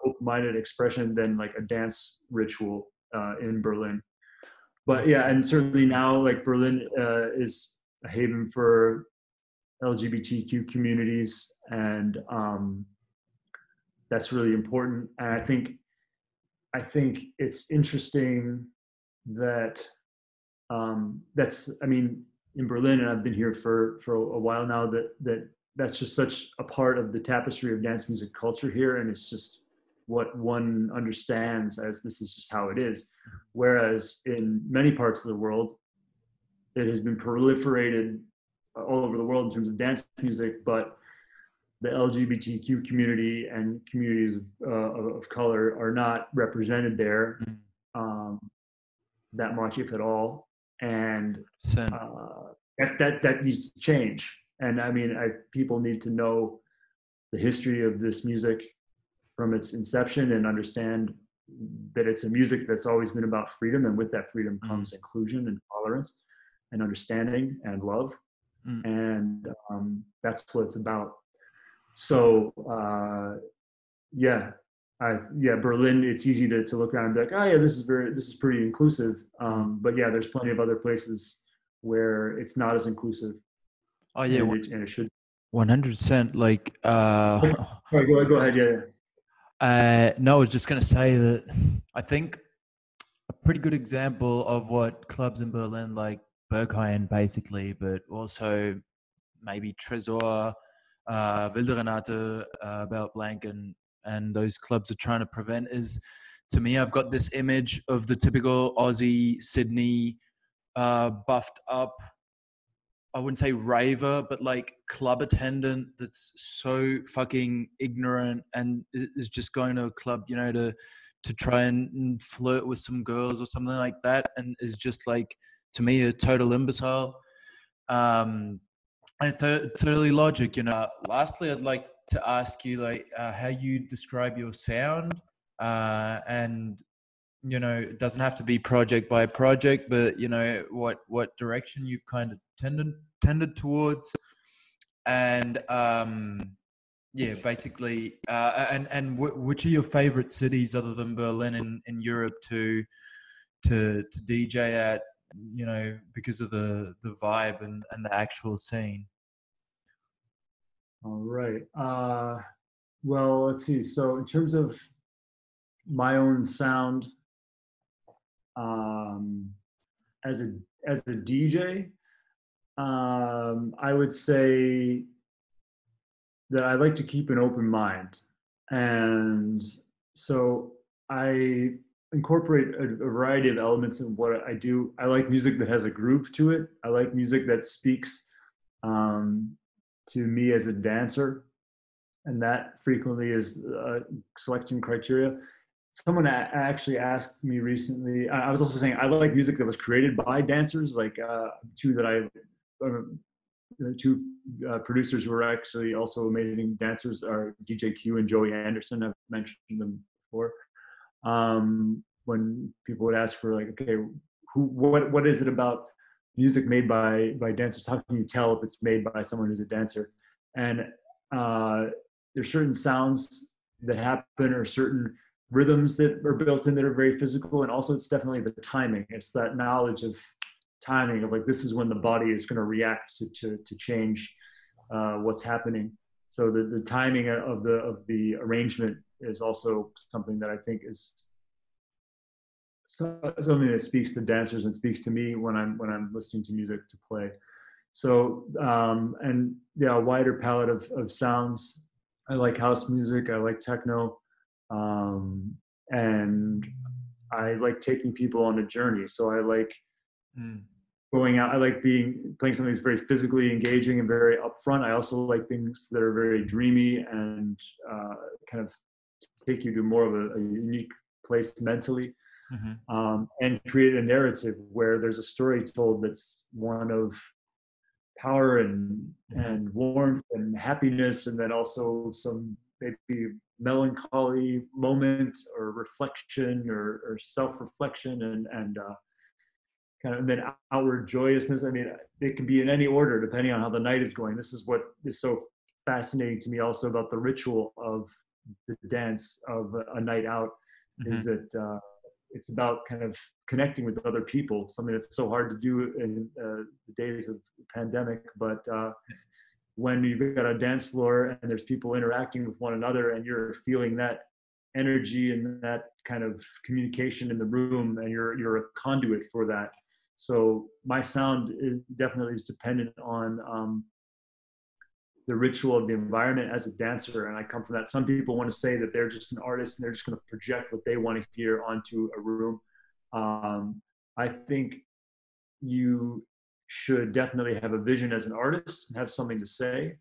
B: open-minded expression than like a dance ritual in Berlin. But yeah, and certainly now, like, Berlin is a haven for LGBTQ communities, and that's really important. And I think it's interesting that in Berlin, and I've been here for a while now, that's just such a part of the tapestry of dance music culture here, and it's just what one understands as this is just how it is. Whereas in many parts of the world, it has been proliferated all over the world in terms of dance music, but the LGBTQ community and communities of color are not represented there that much, if at all. And that needs to change. And I mean, people need to know the history of this music from its inception and understand that it's a music that's always been about freedom, and with that freedom comes inclusion and tolerance and understanding and love. And that's what it's about. So Berlin, it's easy to look around and be like, oh yeah, this is pretty inclusive. But yeah, there's plenty of other places where it's not as inclusive.
A: Oh yeah,
B: and it should.
A: 100%. Like,
B: Sorry, go ahead. Yeah.
A: No, I was just gonna say that I think a pretty good example of what clubs in Berlin, like Berghain basically, but also maybe Trésor, Wilde Renate, Belt Blank, and those clubs are trying to prevent is, to me, I've got this image of the typical Aussie, Sydney, buffed up, I wouldn't say raver, but like club attendant that's so fucking ignorant and is just going to a club, you know, to try and flirt with some girls or something like that, and is just like, to me, a total imbecile. And it's totally logic, you know. Lastly, I'd like to ask you, like, how you describe your sound, and you know, it doesn't have to be project by project, but you know, what direction you've kind of tended towards, and yeah, basically, and which are your favorite cities other than Berlin in Europe to DJ at, you know, because of the vibe and the actual scene.
B: All right. Well, let's see. So in terms of my own sound, as a DJ, I would say that I like to keep an open mind, and so I incorporate a variety of elements in what I do. I like music that has a groove to it. I like music that speaks to me as a dancer, and that frequently is a selection criteria. Someone actually asked me recently. I was also saying I like music that was created by dancers, like two that two producers who are actually also amazing dancers are DJ Q and Joey Anderson. I've mentioned them before. When people would ask for like, okay, what is it about music made by dancers? How can you tell if it's made by someone who's a dancer? And there's certain sounds that happen, or certain rhythms that are built in that are very physical, and also it's definitely the timing. It's that knowledge of timing of like, this is when the body is going to react to change what's happening. So the timing of the arrangement is also something that I think is something that speaks to dancers and speaks to me when I'm listening to music to play. So and yeah, a wider palette of sounds. I like house music. I like techno, and I like taking people on a journey. So I like going out. I like playing something that's very physically engaging and very upfront. I also like things that are very dreamy and kind of take you to more of a unique place mentally, and create a narrative where there's a story told that's one of power and warmth and happiness, and then also some maybe melancholy moment or reflection or self-reflection and kind of, and then outward joyousness. I mean, it can be in any order depending on how the night is going. This is what is so fascinating to me also about the ritual of the dance of a night out, is that it's about kind of connecting with other people, something that's so hard to do in the days of the pandemic. But when you've got a dance floor and there's people interacting with one another and you're feeling that energy and that kind of communication in the room, and you're a conduit for that. So my sound definitely is dependent on the ritual of the environment as a dancer, and I come from that. Some people want to say that they're just an artist and they're just going to project what they want to hear onto a room. I think you should definitely have a vision as an artist and have something to say.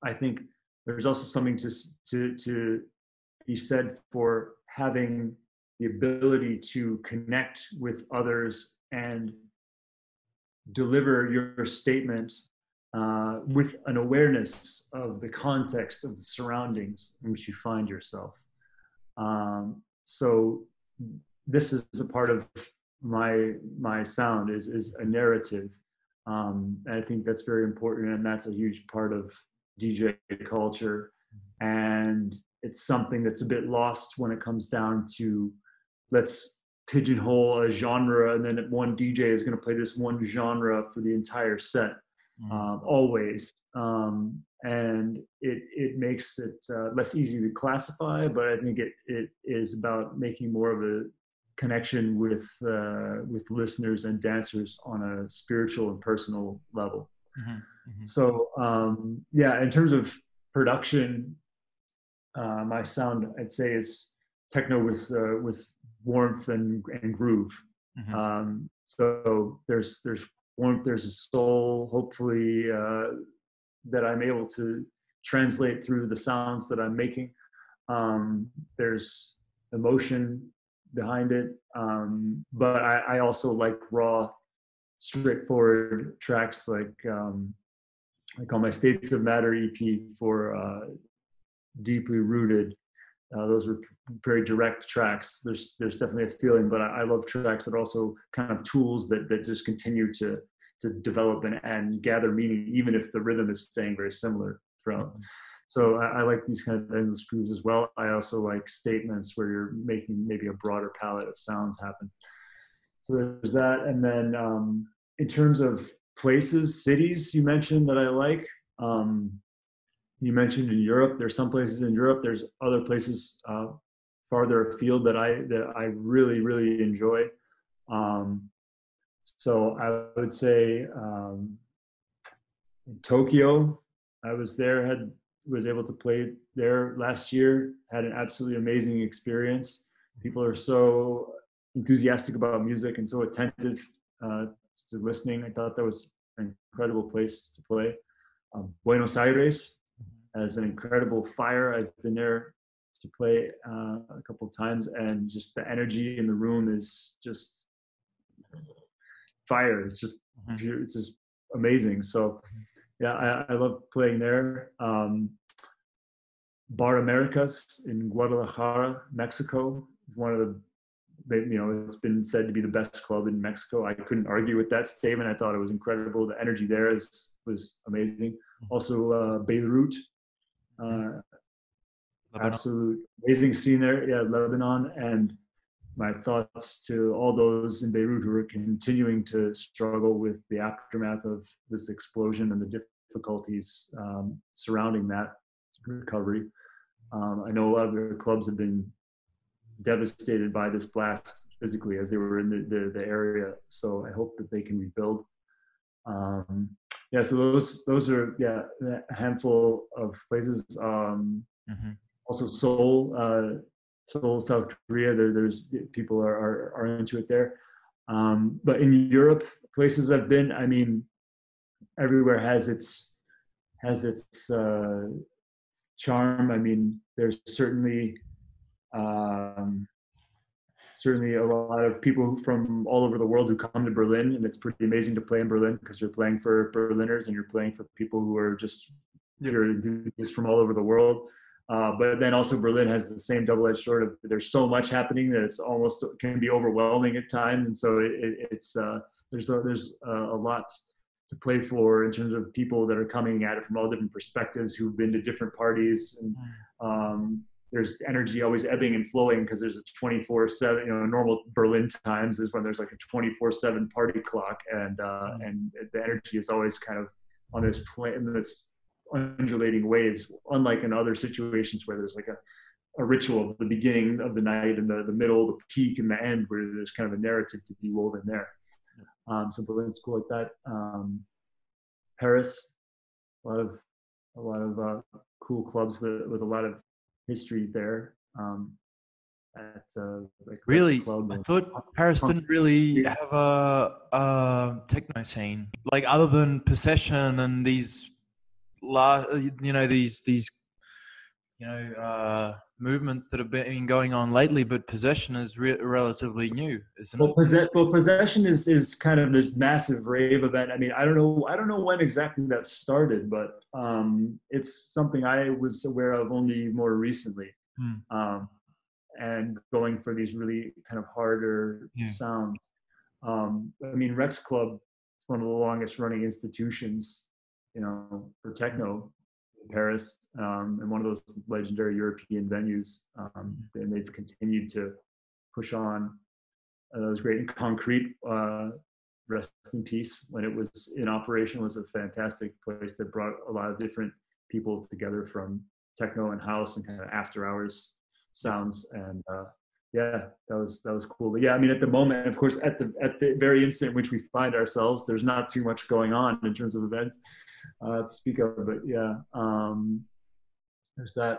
B: I think there's also something to be said for having the ability to connect with others and deliver your statement with an awareness of the context of the surroundings in which you find yourself. So this is a part of my sound is a narrative. And I think that's very important, and that's a huge part of DJ culture. And it's something that's a bit lost when it comes down to, let's pigeonhole a genre, and then one DJ is going to play this one genre for the entire set. Always, and it makes it less easy to classify, but I think it is about making more of a connection with listeners and dancers on a spiritual and personal level.
A: Mhm.
B: So yeah, in terms of production, my sound I'd say is techno with warmth and groove.
A: Mhm.
B: So there's warmth, there's a soul, hopefully that I'm able to translate through the sounds that I'm making. There's emotion behind it, but I also like raw, straightforward tracks like on my States of Matter EP for Deeply Rooted. Those were very direct tracks. There's definitely a feeling, but I love tracks that are also kind of tools that just continue to develop and gather meaning, even if the rhythm is staying very similar throughout. So I like these kind of endless grooves as well. I also like statements where you're making maybe a broader palette of sounds happen. So there's that. And then in terms of places, cities you mentioned that I like. You mentioned in Europe, there's some places in Europe, there's other places farther afield that I really, really enjoy. So I would say in Tokyo, I was there, was able to play there last year, had an absolutely amazing experience. People are so enthusiastic about music and so attentive to listening. I thought that was an incredible place to play. Buenos Aires has an incredible fire. I've been there to play a couple of times, and just the energy in the room is just fire. It's just pure, it's just amazing. So yeah, I love playing there. Bar Americas in Guadalajara, Mexico, one of the, it's been said to be the best club in Mexico. I couldn't argue with that statement. I thought it was incredible. The energy there was amazing. Also Beirut, absolute amazing scene there. Yeah, Lebanon. And my thoughts to all those in Beirut who are continuing to struggle with the aftermath of this explosion and the difficulties surrounding that recovery. I know a lot of the clubs have been devastated by this blast physically as they were in the area. So I hope that they can rebuild. Yeah, so those are a handful of places. Also Seoul, South Korea. There's people are into it there. But in Europe, places I've been, I mean, everywhere has its charm. I mean, there's certainly a lot of people from all over the world who come to Berlin, and it's pretty amazing to play in Berlin because you're playing for Berliners and you're playing for people who are just pure enthusiasts from all over the world. But then also Berlin has the same double-edged sword of there's so much happening that it's almost can be overwhelming at times, and so there's a lot to play for in terms of people that are coming at it from all different perspectives who've been to different parties, and there's energy always ebbing and flowing because there's a 24/7. Normal Berlin times is when there's like a 24/7 party clock, and the energy is always kind of on this undulating waves, unlike in other situations where there's like a ritual at the beginning of the night and the middle, the peak, and the end, where there's kind of a narrative to be woven there. So Berlin's cool like that. Paris, a lot of cool clubs with a lot of history there. Like
A: Really,
B: Club
A: I thought Paris didn't really have a techno scene, like other than Possession and these movements that have been going on lately. But Possession is relatively new, isn't it?
B: Possession is kind of this massive rave event. I mean, I don't know when exactly that started, but it's something I was aware of only more recently. And going for these really kind of harder sounds. I mean, Rex Club is one of the longest running institutions, for techno in Paris, and one of those legendary European venues. And they've continued to push on. That was great. And Concrete, rest in peace, when it was in operation, was a fantastic place that brought a lot of different people together from techno and house and kind of after hours sounds. And yeah, that was cool. But yeah, I mean, at the moment, of course, at the very instant in which we find ourselves, there's not too much going on in terms of events to speak of. But yeah, there's that.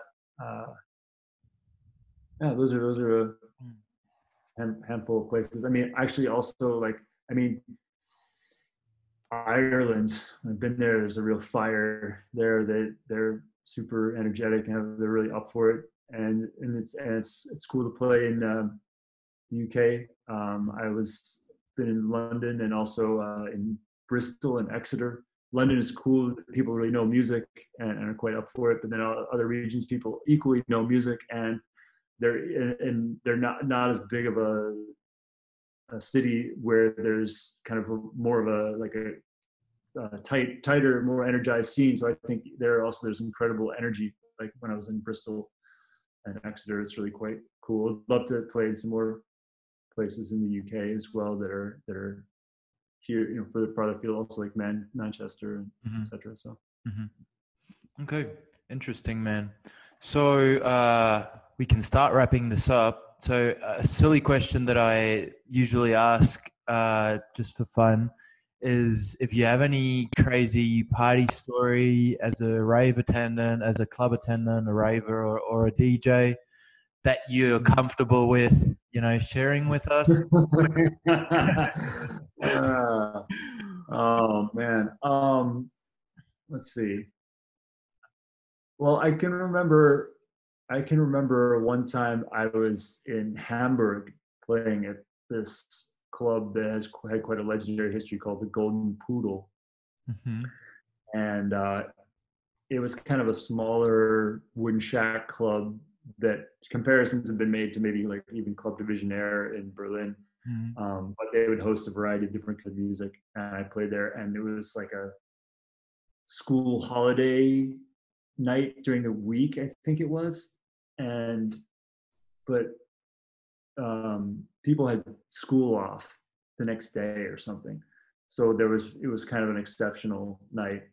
B: Yeah, those are a handful of places. I mean, actually, also like, I mean, Ireland. I've been there. There's a real fire there. They're super energetic and they're really up for it. And it's cool to play in the UK. I was been in London and also in Bristol and Exeter. London is cool. People really know music and are quite up for it. But then other regions, people equally know music and they're not as big of a city where there's kind of more of a like a tighter, more energized scene. So I think there's incredible energy. Like when I was in Bristol and Exeter, it's really quite cool. I'd love to play in some more places in the UK as well that are here, you know, further farther afield, also like Manchester and etc. So
A: okay, interesting, man. So we can start wrapping this up. So a silly question that I usually ask just for fun is if you have any crazy party story as a rave attendant, as a club attendant, a raver or a DJ that you're comfortable with, you know, sharing with us.
B: Oh man. Let's see. Well, I can remember one time I was in Hamburg playing at this club that had quite a legendary history called the Golden Poodle. And it was kind of a smaller wooden shack club that comparisons have been made to maybe like even Club Divisionaire in Berlin. But they would host a variety of different kinds of music. And I played there and it was like a school holiday night during the week, I think it was. But people had school off the next day or something. So it was kind of an exceptional night.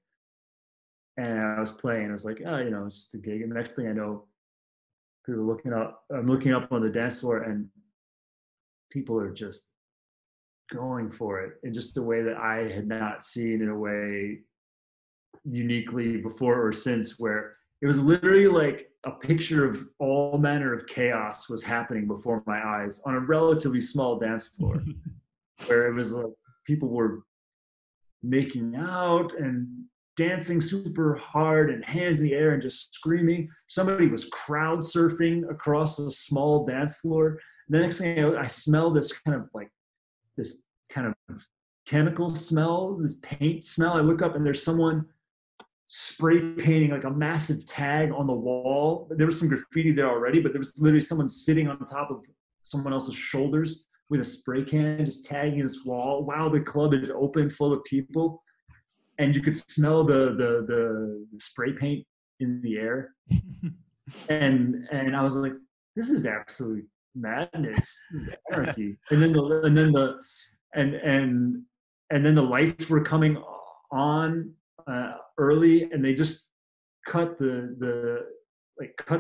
B: And I was playing, I was like, oh, you know, it's just a gig. And the next thing I know, I'm looking up on the dance floor and people are just going for it in just a way that I had not seen in a way uniquely before or since, where it was literally like a picture of all manner of chaos was happening before my eyes on a relatively small dance floor where it was like people were making out and dancing super hard and hands in the air and just screaming. Somebody was crowd surfing across a small dance floor. The next thing I smell this kind of chemical smell, this paint smell. I look up and there's someone spray painting like a massive tag on the wall. There was some graffiti there already, but there was literally someone sitting on top of someone else's shoulders with a spray can, just tagging this wall. Wow, the club is open, full of people. And you could smell the spray paint in the air. and I was like, this is absolute madness. This is anarchy. And then the lights were coming on early, and they just cut the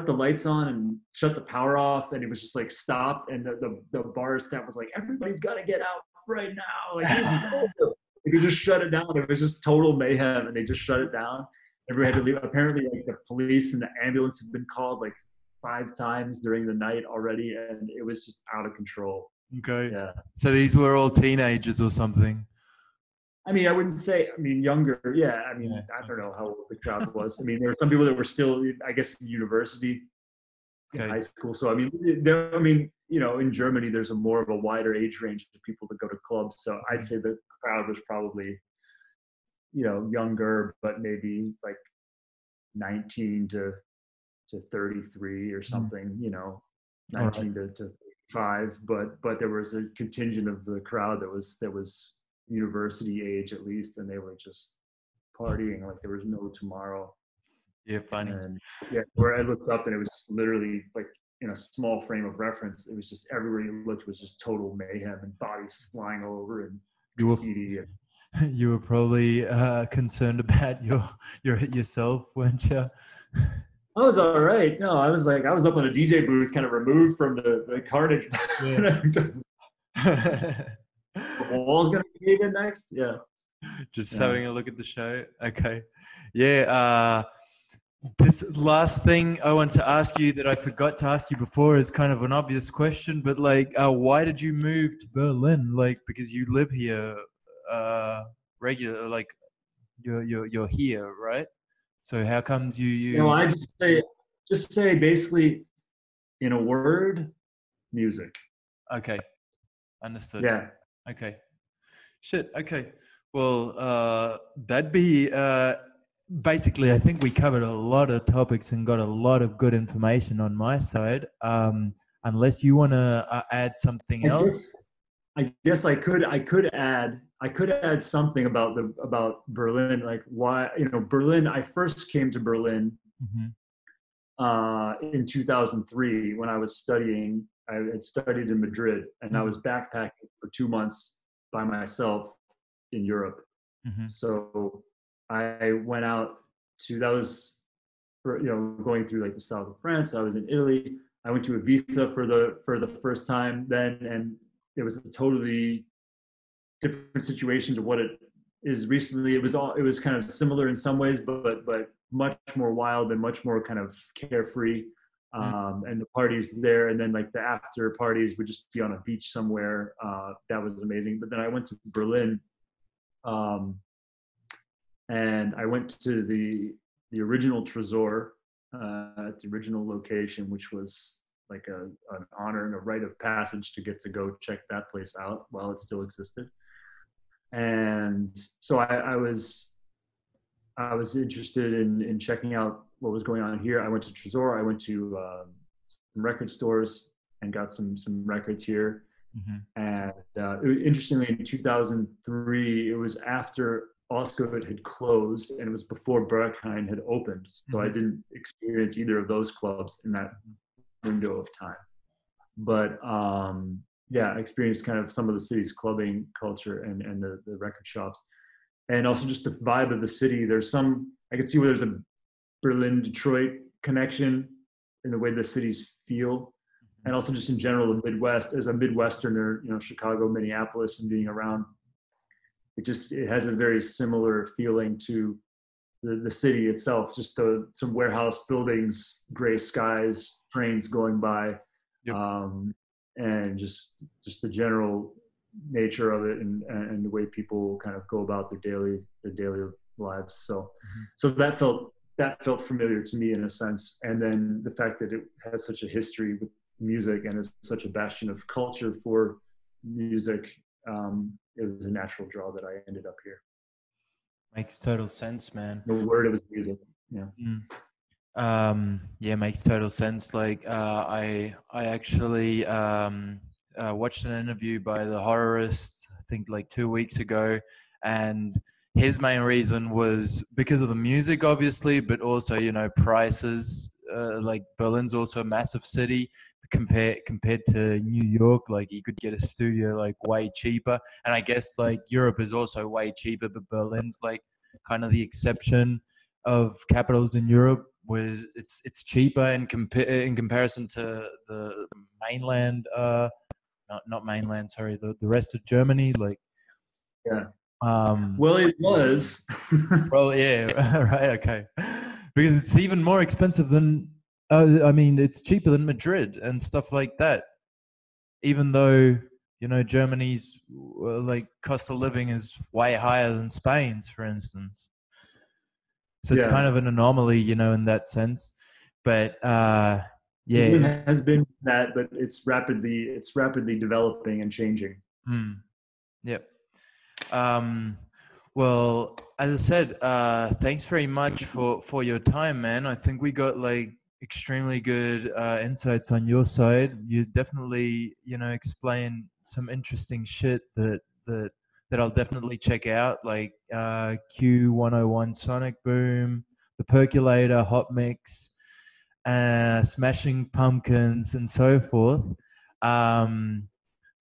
B: lights on and shut the power off, and it was just like stopped, and the bar staff was like, everybody's got to get out right now, like this is over. They could just shut it down. It was just total mayhem, and they just shut it down. Everybody had to leave. Apparently, like the police and the ambulance had been called like 5 times during the night already, and it was just out of control.
A: Okay.
B: Yeah.
A: So these were all teenagers or something?
B: I mean, I wouldn't say, I mean, younger. Yeah. I mean, I don't know how old the crowd was. I mean, there were some people that were still, I guess, in university, in high school. So, I mean, you know, in Germany, there's more of a wider age range of people that go to clubs. So I'd say the crowd was probably, you know, younger, but maybe like 19 to 33 or something, you know, 19 to 5. But there was a contingent of the crowd that was university age at least, and they were just partying like there was no tomorrow.
A: Yeah, funny.
B: And yeah, where I looked up and it was just literally like in a small frame of reference, it was just everywhere you looked was just total mayhem and bodies flying all over and graffiti.
A: You were probably concerned about yourself, weren't you?
B: I was all right. No, I was like, I was up on a DJ booth, kind of removed from the carnage.
A: Yeah.
B: The wall's gonna cave in next. Yeah,
A: Just
B: yeah.
A: having a look at the show. Okay. Yeah. This last thing I want to ask you that I forgot to ask you before is kind of an obvious question, but like, why did you move to Berlin? Like, because you live here, regular, like you're here, right? So how comes
B: I just say basically in a word, music.
A: Okay, understood.
B: Yeah.
A: Okay. Shit. Okay. Well, that'd be basically. I think we covered a lot of topics and got a lot of good information on my side. Unless you want to add something
B: I guess
A: else.
B: I could add something about Berlin, like why Berlin. I first came to Berlin
A: Mm-hmm.
B: in 2003 when I was studying. I had studied in Madrid, and I was backpacking for 2 months by myself in Europe.
A: Mm-hmm.
B: So I went out to that was going through like the south of France. I was in Italy. I went to Ibiza for the first time then, and it was a totally different situation to what it is recently. It was kind of similar in some ways, but much more wild and much more kind of carefree. And the parties there, and then like the after parties would just be on a beach somewhere. That was amazing. But then I went to Berlin, and I went to the original Tresor, the original location, which was like an honor and a rite of passage to get to go check that place out while it still existed. And so I was interested in checking out what was going on here. I went to Tresor. I went to some record stores and got some records here.
A: Mm-hmm.
B: And interestingly, in 2003, it was after Osgood had closed, and it was before Berghain had opened. So I didn't experience either of those clubs in that window of time. But yeah, I experienced kind of some of the city's clubbing culture and the record shops, and also just the vibe of the city. I could see where there's a Berlin-Detroit connection in the way the cities feel, and also just in general the Midwest. As a Midwesterner, Chicago, Minneapolis, and being around, it has a very similar feeling to the city itself. Just some warehouse buildings, gray skies, trains going by.
A: Yep.
B: And just the general nature of it, and the way people kind of go about their daily lives. So that felt familiar to me in a sense. And then the fact that it has such a history with music and is such a bastion of culture for music, it was a natural draw that I ended up here.
A: Makes total sense, man.
B: The word of music. Yeah.
A: Yeah, makes total sense. Like, I actually watched an interview by the horrorist, I think like 2 weeks ago, and his main reason was because of the music, obviously, but also, prices. Like Berlin's also a massive city compared to New York. Like you could get a studio like way cheaper, and I guess like Europe is also way cheaper, but Berlin's like kind of the exception of capitals in Europe, was it's cheaper in comparison to the mainland, not mainland, sorry, the rest of Germany. Like,
B: yeah. Well, it was.
A: well, yeah, right, okay, because it's even more expensive than. I mean, it's cheaper than Madrid and stuff like that. Even though Germany's like cost of living is way higher than Spain's, for instance. So it's kind of an anomaly, in that sense. But yeah,
B: it has been that, but it's rapidly developing and changing.
A: Yep. Well, as I said, thanks very much for your time, man. I think we got like extremely good insights on your side. You definitely, explain some interesting shit that I'll definitely check out, like Q101 Sonic Boom, The Percolator, Hot Mix, Smashing Pumpkins, and so forth.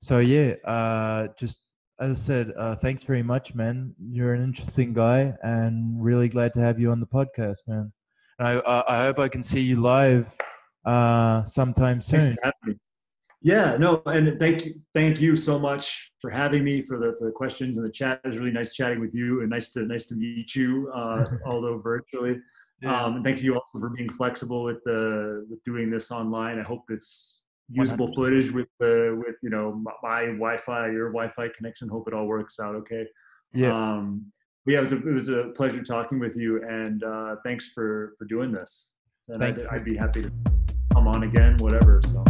A: So yeah, just as I said, thanks very much, man. You're an interesting guy, and really glad to have you on the podcast, man. I hope I can see you live sometime
B: Thanks
A: soon.
B: for having me. Yeah, no, and thank you so much for having me, for the questions and the chat. It was really nice chatting with you, and nice to meet you, although virtually.
A: Yeah.
B: And thanks to you also for being flexible with doing this online. I hope it's usable
A: 100%.
B: footage with you know, my Wi-Fi, your Wi-Fi connection. Hope it all works out okay.
A: Yeah.
B: But yeah, it was a pleasure talking with you, and thanks for doing this. And
A: Thanks.
B: I'd be happy to come on again, whatever. So.